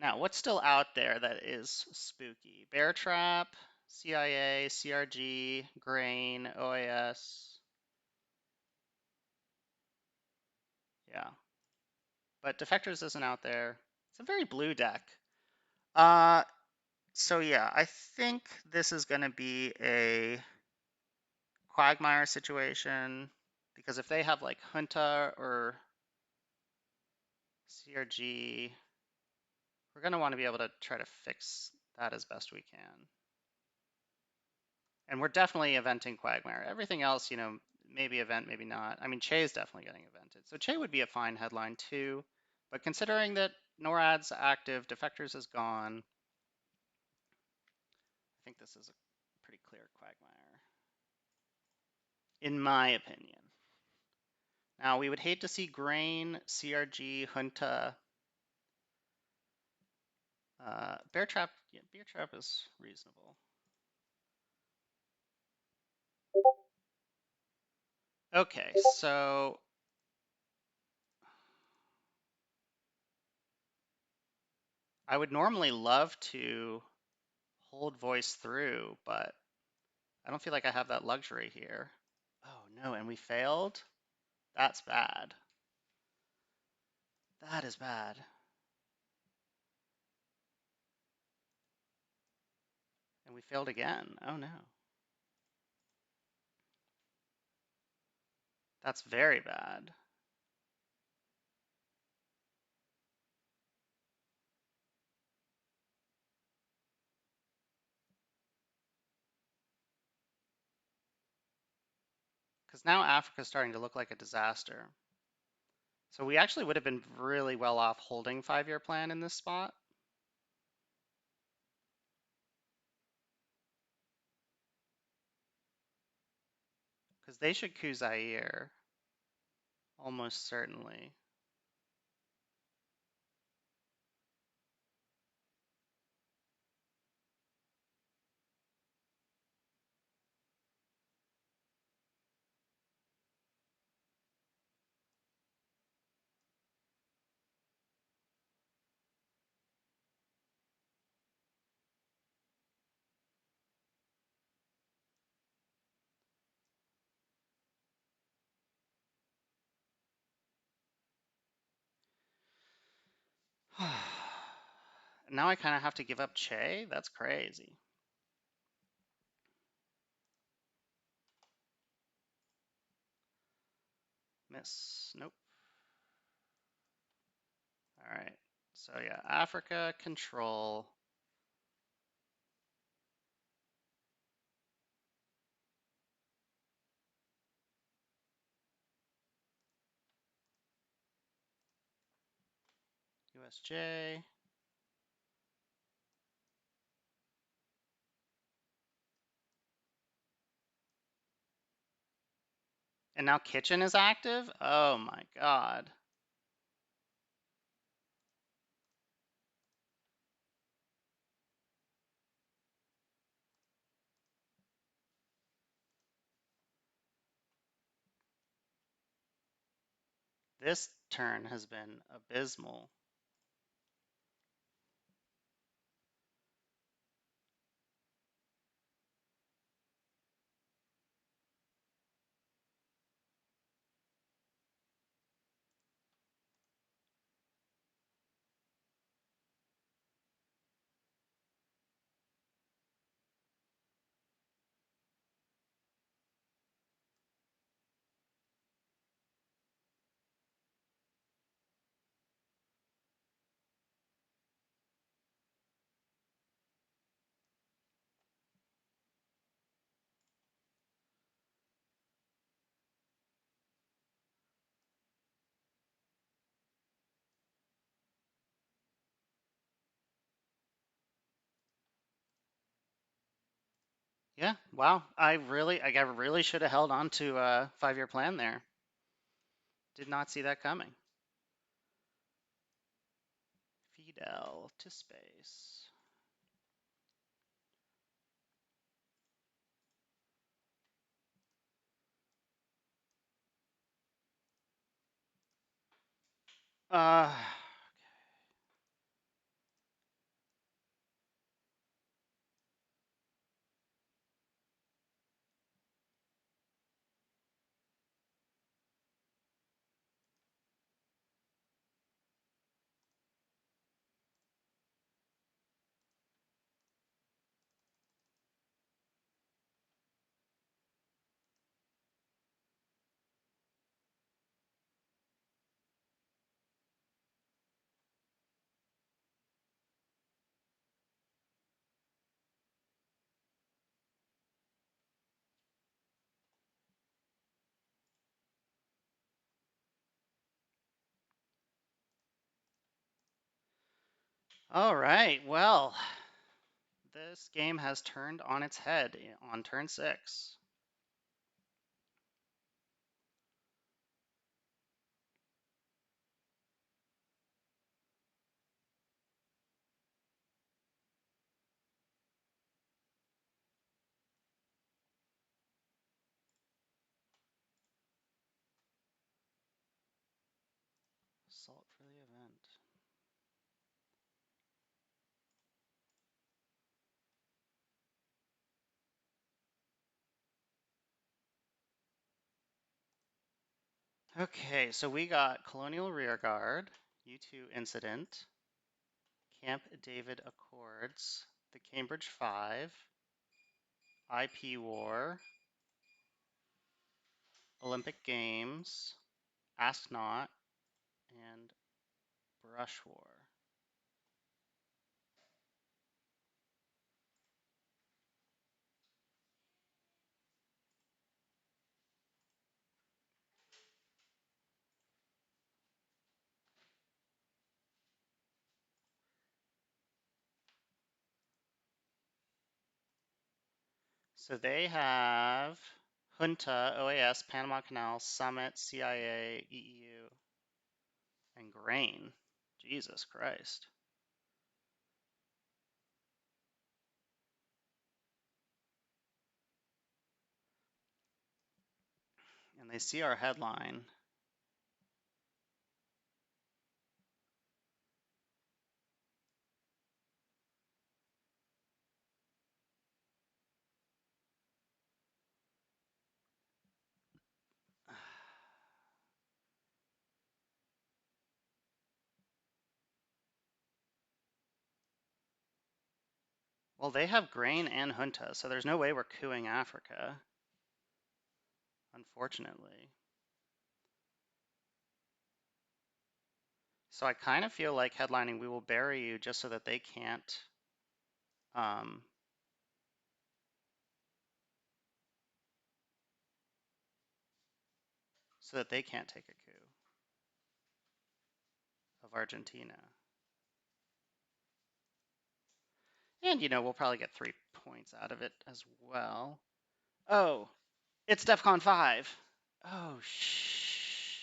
A: Now, what's still out there that is spooky? Bear Trap, CIA, CRG, Grain, OAS. Yeah. But Defectors isn't out there. It's a very blue deck. Uh, so yeah, I think this is going to be a Quagmire situation because if they have like Junta or CRG, We're going to want to be able to try to fix that as best we can. And we're definitely eventing Quagmire. Everything else, maybe event, maybe not. I mean, Che is definitely getting evented. So Che would be a fine headline too. But considering that NORAD's active, Defectors is gone, I think this is a pretty clear Quagmire, in my opinion. Now, we would hate to see Grain, CRG, Junta. Bear Trap, yeah, Bear Trap is reasonable. Okay, so I would normally love to hold voice through, but I don't feel like I have that luxury here. Oh no, and we failed? That's bad. That is bad. And we failed again. Oh no. That's very bad. Because now Africa's starting to look like a disaster. So we actually would have been really well off holding 5-year plan in this spot. Because they should coup Zaire, almost certainly. Now I kind of have to give up Che? That's crazy. Miss. Nope. All right. So yeah, Africa, control. USJ. And now kitchen is active? Oh my god. This turn has been abysmal. Yeah, wow. I really should have held on to a 5-year plan there. Did not see that coming. Fidel to space. Uh, All right, well, this game has turned on its head on turn 6. Salt for the event. Okay, so we got Colonial Rearguard, U2 Incident, Camp David Accords, the Cambridge Five, IP War, Olympic Games, Ask Not, and Brush War. So they have Junta, OAS, Panama Canal, Summit, CIA, EEU, and Grain. Jesus Christ. And they see our headline. Well, they have Grain and Junta, so there's no way we're cooing Africa, unfortunately. So I kind of feel like headlining We Will Bury You just so that they can't um, take a coup of Argentina. And we'll probably get 3 points out of it as well. Oh, it's DEFCON 5. Oh shit.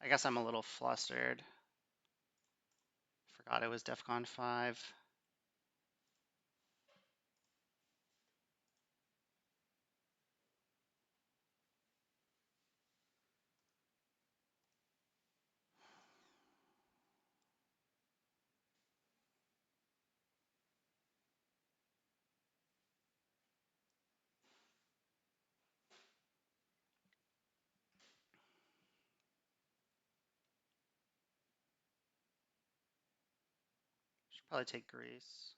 A: I guess I'm a little flustered. Forgot it was DEFCON 5. Should probably take Greece.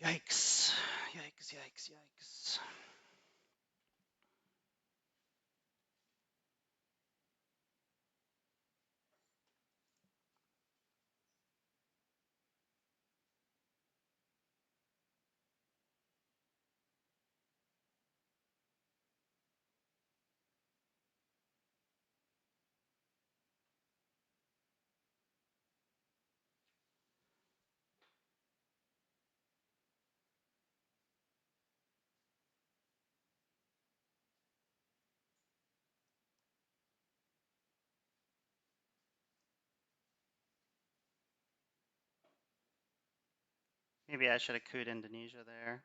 A: Yikes. Yikes, yikes, yikes. Maybe I should have cooed Indonesia there.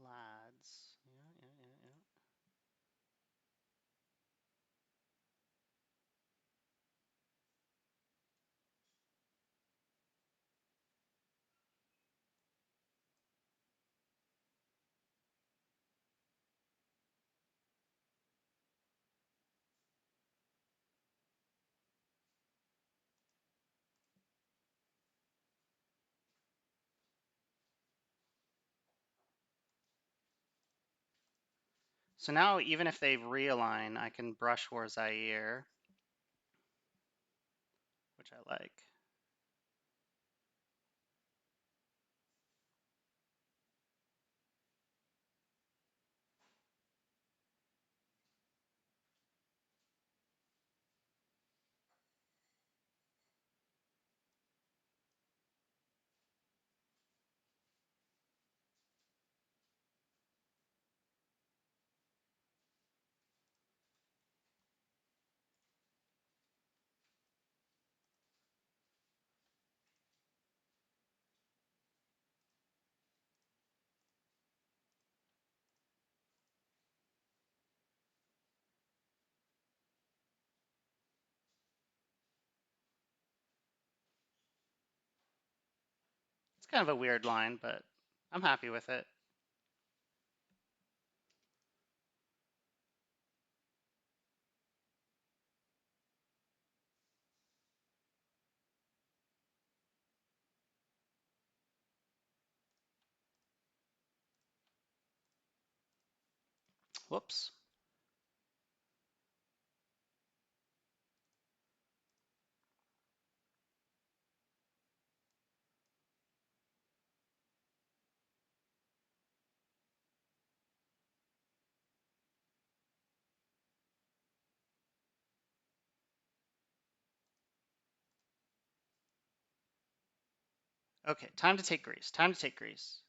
A: Lads. Yeah. So now, even if they realign, I can brush war Zaire, which I like. It's kind of a weird line, but I'm happy with it. Whoops. Okay, time to take Greece. Time to take Greece.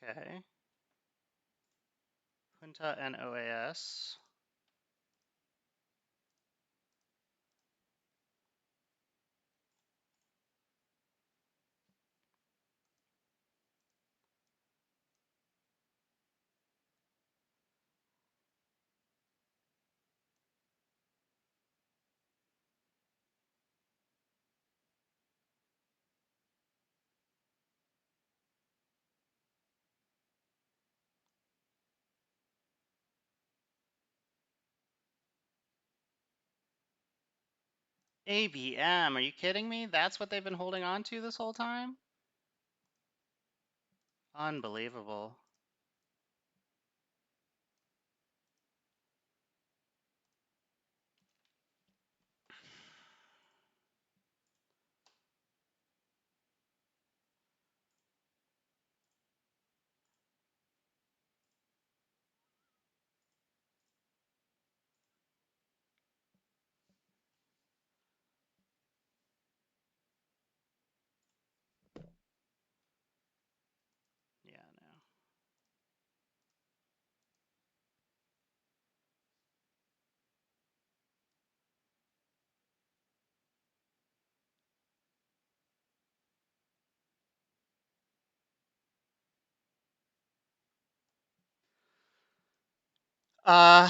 A: Okay. Junta and OAS. ABM, are you kidding me? That's what they've been holding on to this whole time? Unbelievable. Yeah, no. Uh,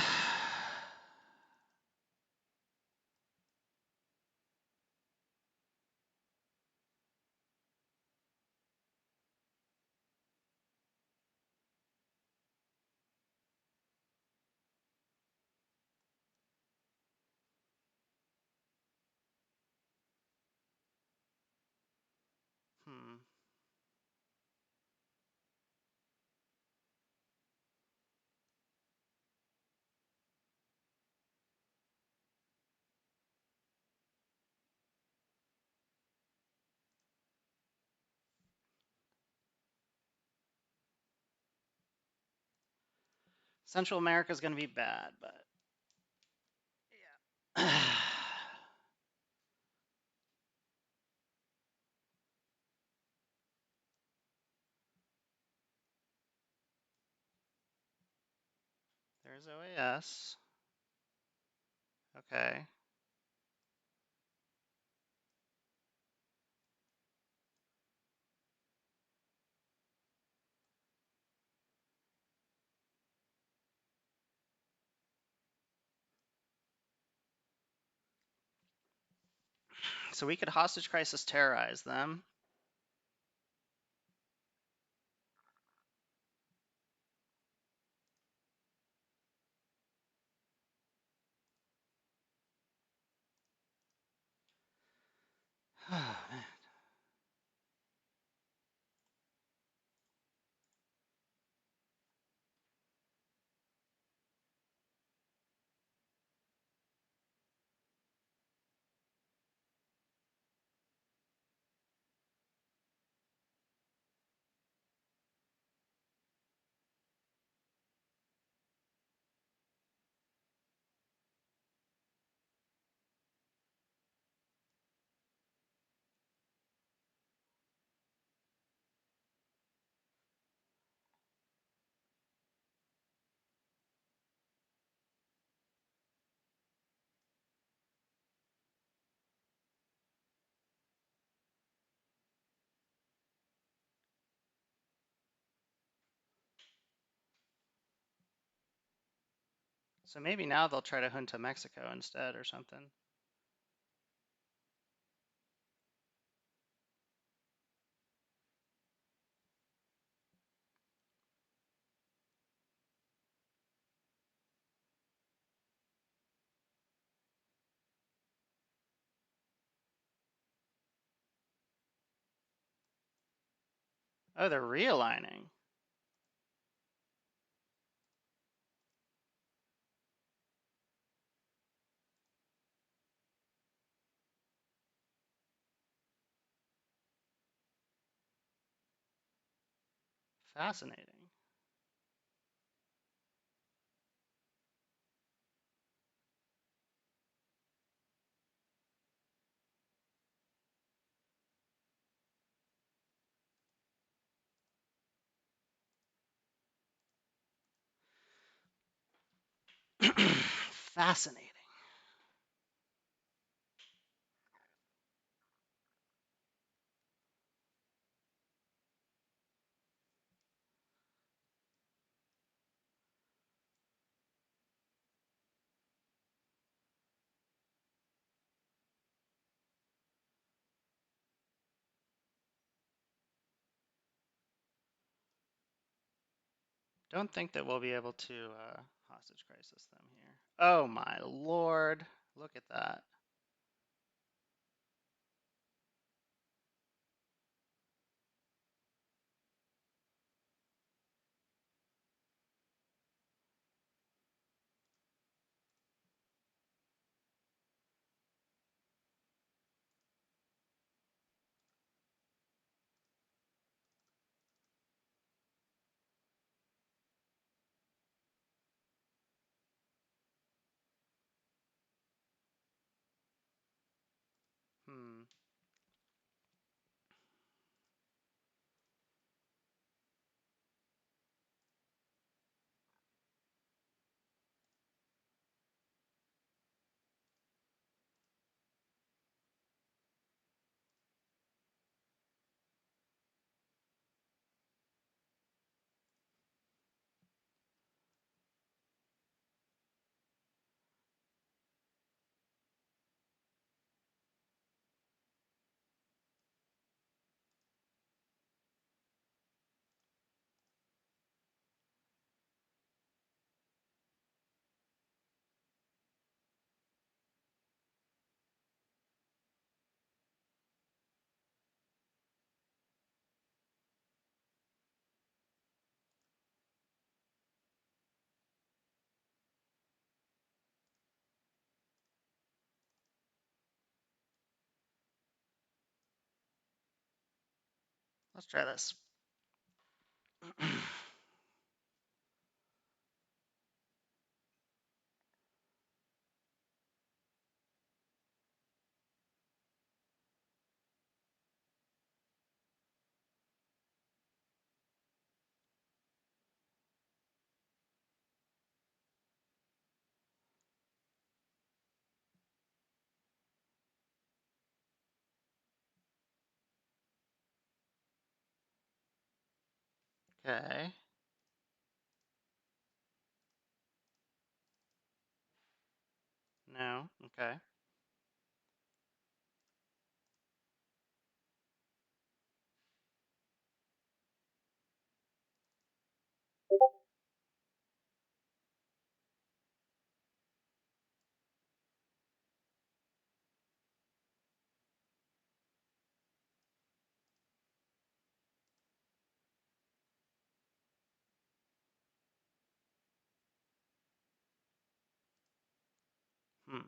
A: hmm. Central America is going to be bad, but yeah. There's OAS. Okay. So we could hostage crisis terrorize them. So maybe now they'll try to junta Mexico instead or something. Oh, they're realigning. Fascinating. Fascinating. Don't think that we'll be able to hostage crisis them here. Oh my lord. Look at that. Let's try this. Okay. No. Okay. Hmm.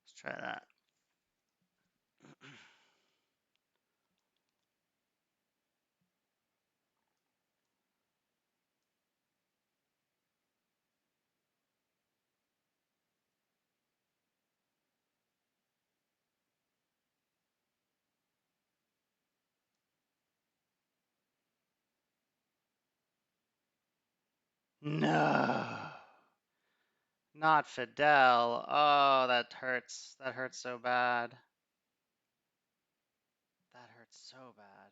A: Let's try that. No. Not Fidel. Oh, that hurts. That hurts so bad. That hurts so bad.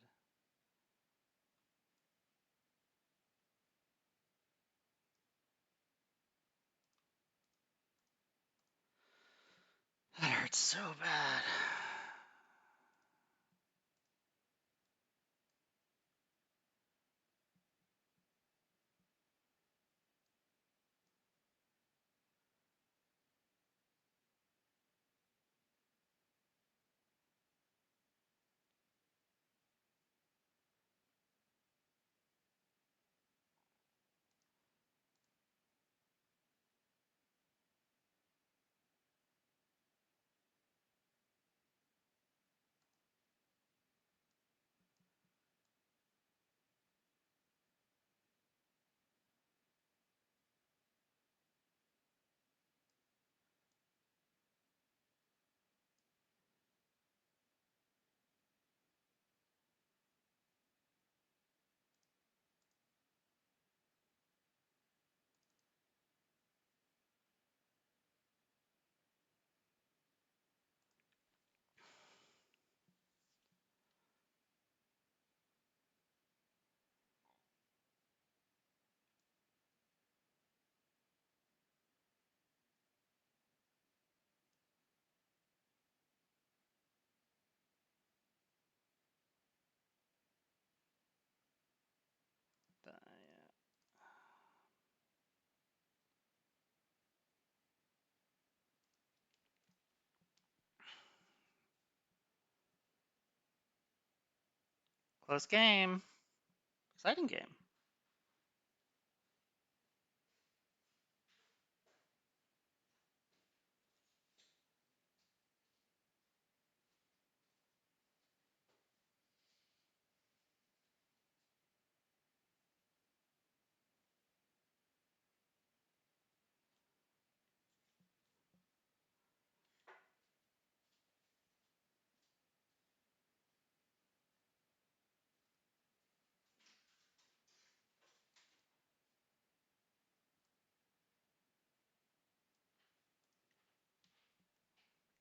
A: That hurts so bad. Yeah. Close game. Exciting game.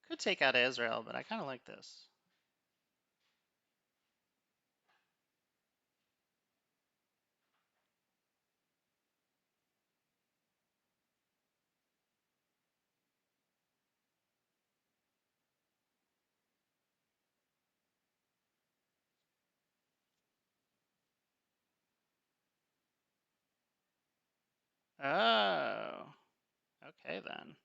A: Could take out Israel, but I kind of like this. Oh, okay then.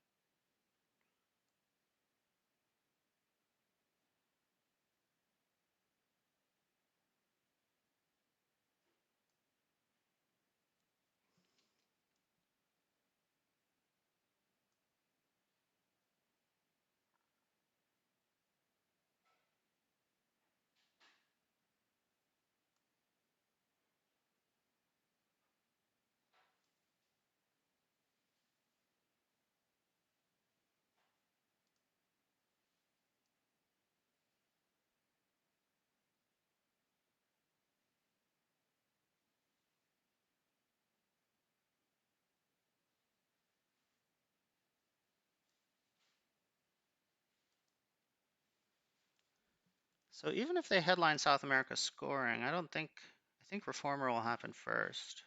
A: So even if they headline South America scoring, I think Reformer will happen first.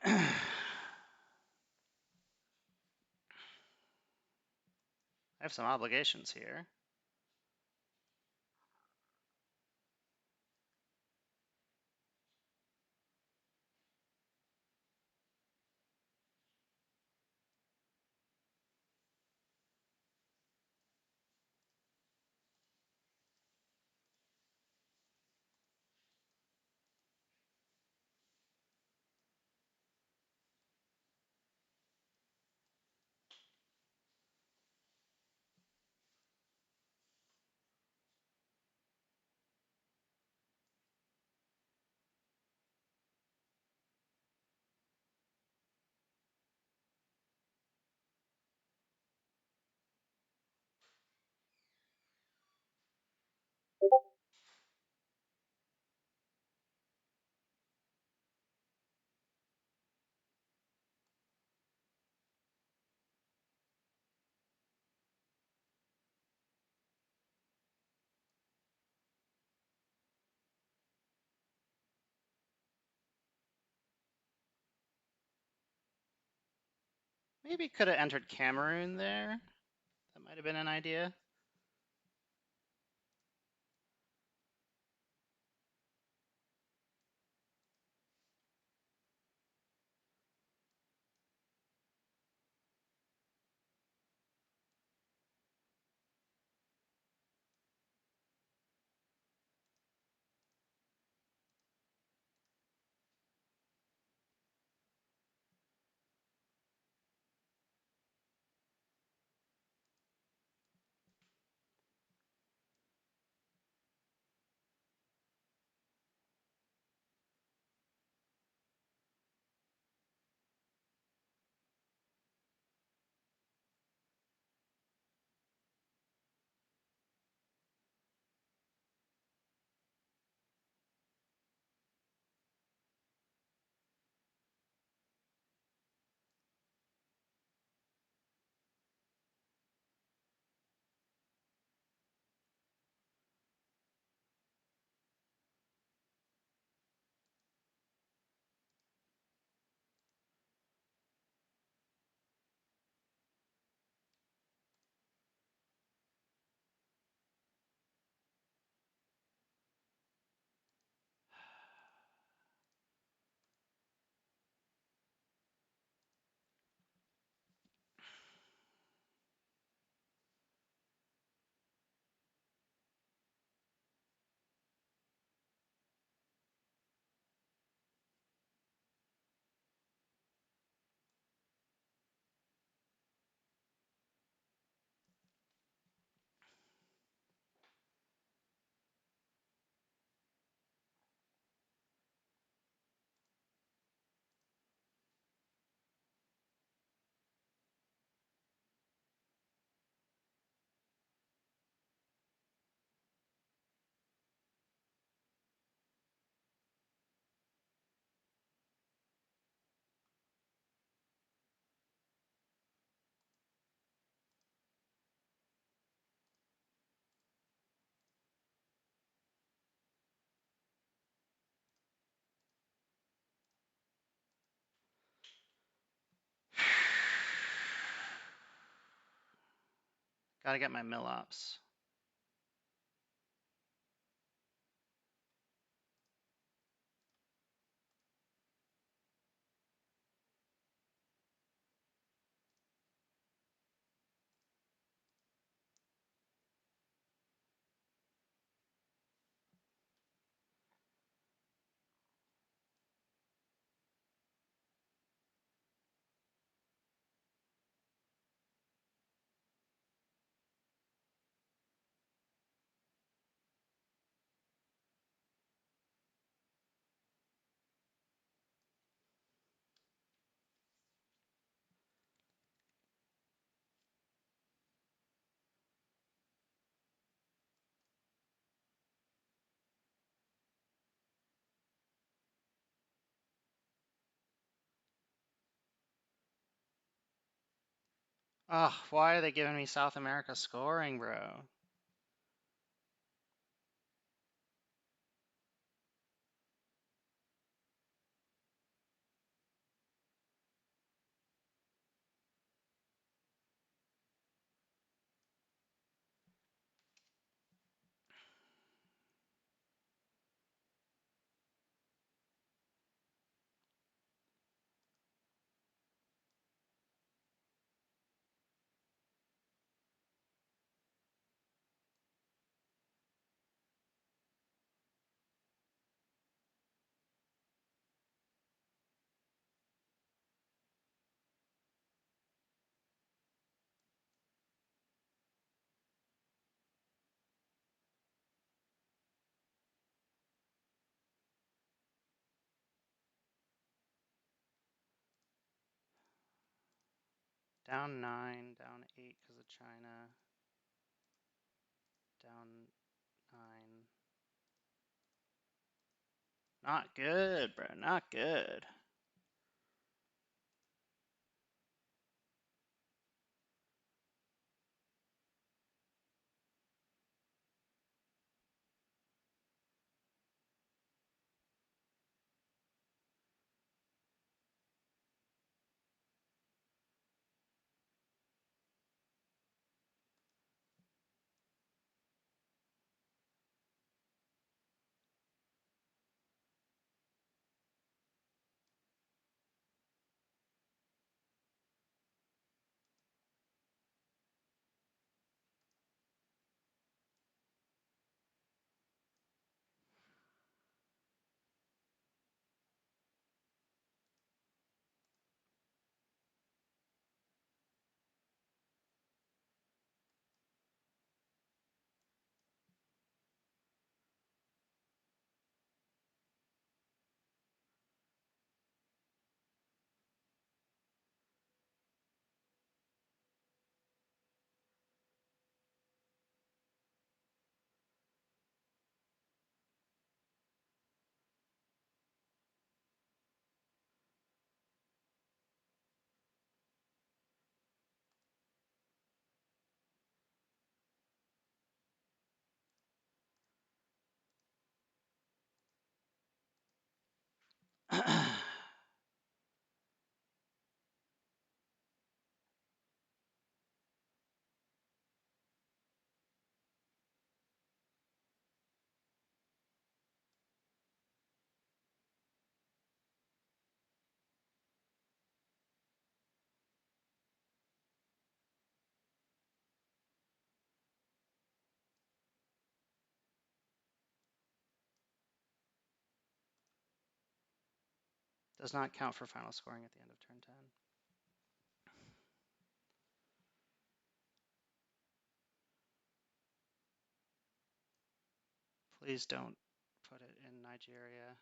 A: I have some obligations here. Maybe could have entered Cameroon there. That might have been an idea. Gotta get my mill ops. Ugh, why are they giving me South America scoring, bro? Down 9, down 8 because of China. Down 9. Not good, bro. Not good. Does not count for final scoring at the end of turn 10. Please don't put it in Nigeria.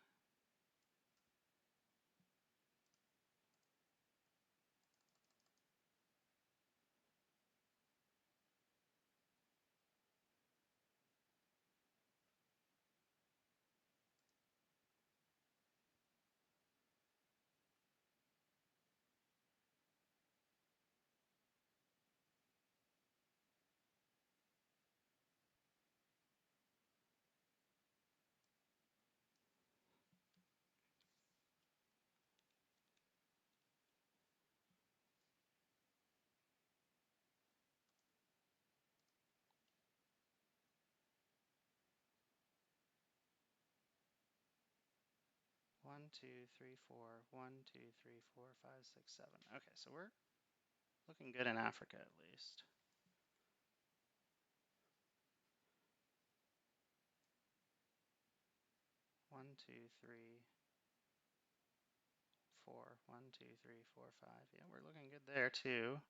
A: 1, 2, 3, 4. 1, 2, 3, 4, 5, 6, 7. Okay, so we're looking good in Africa at least. One, two, three, four. 1, 2, 3, 4, 5. Yeah, we're looking good there too.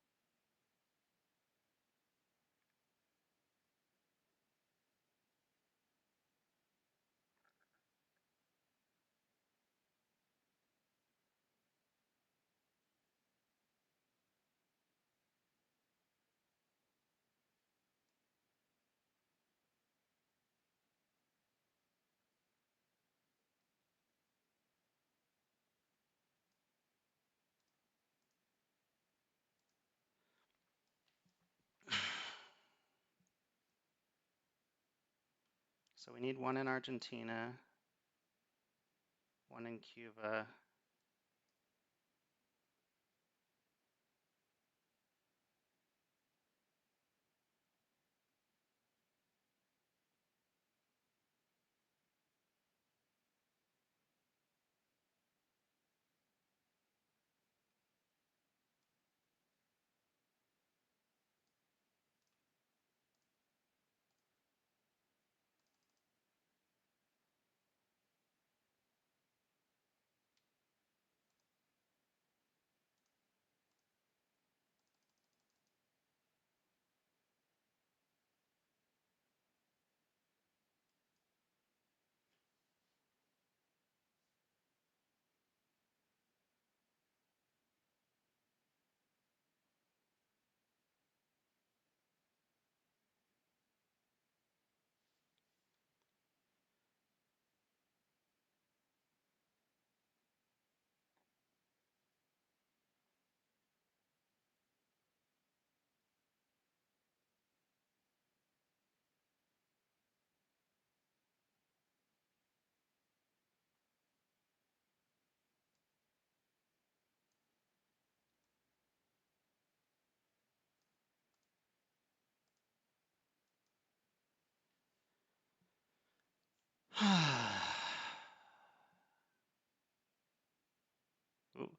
A: So we need one in Argentina, one in Cuba. Ooh.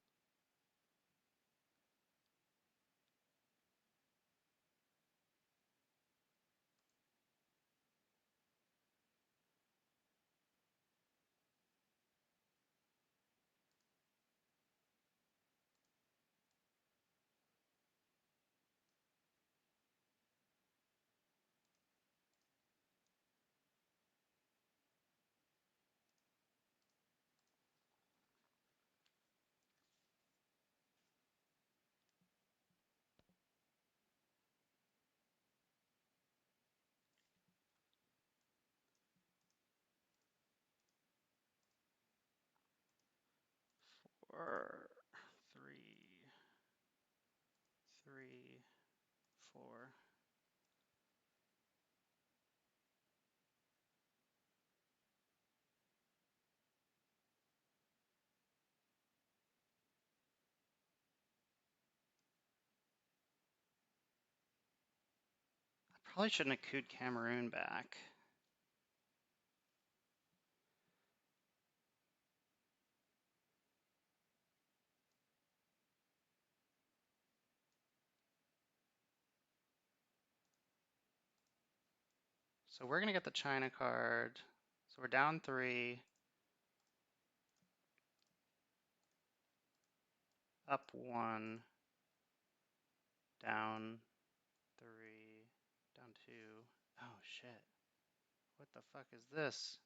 A: Four, three, three, 4. I probably shouldn't have cooed Cameroon back. So we're gonna get the China card. So we're down 3, up 1, down 3, down 2. Oh shit. What the fuck is this?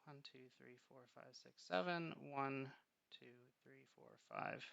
A: One, 2, 3, 4, 5, 6, 7. 1, 2, 3, 4, 5.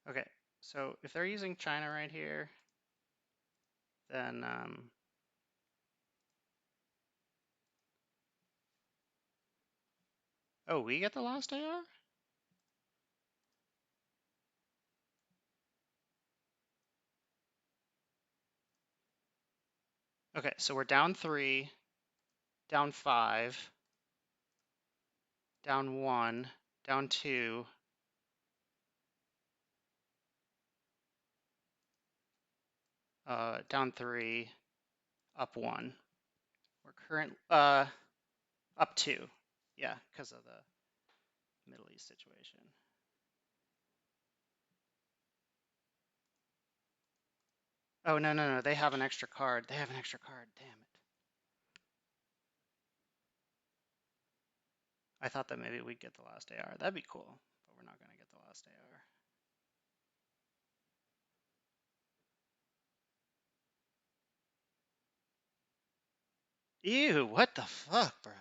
A: Okay, so if they're using China right here, then oh, we get the last AR? Okay, so we're down 3, down 5, down 1, down 2, down 3, up 1. We're up 2. Yeah, because of the Middle East situation. Oh, no, no, no, they have an extra card. They have an extra card. Damn it. I thought that maybe we'd get the last AR. That'd be cool, but we're not going to get the last AR. Ew, what the fuck, bro?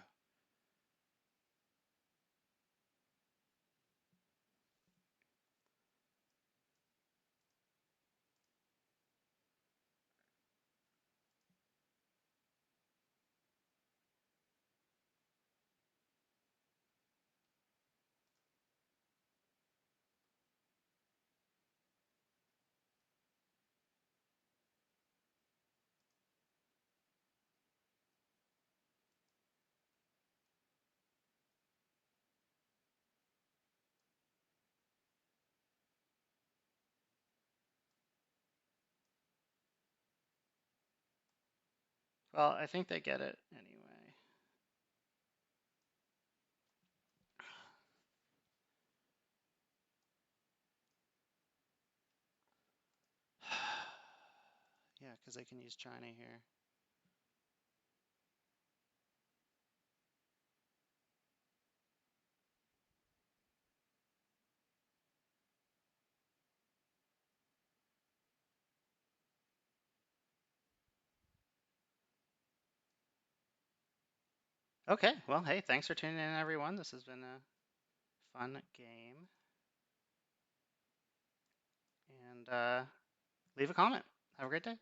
A: Well, I think they get it anyway. Yeah, because they can use China here. Okay, well, hey, thanks for tuning in, everyone. This has been a fun game. And leave a comment. Have a great day.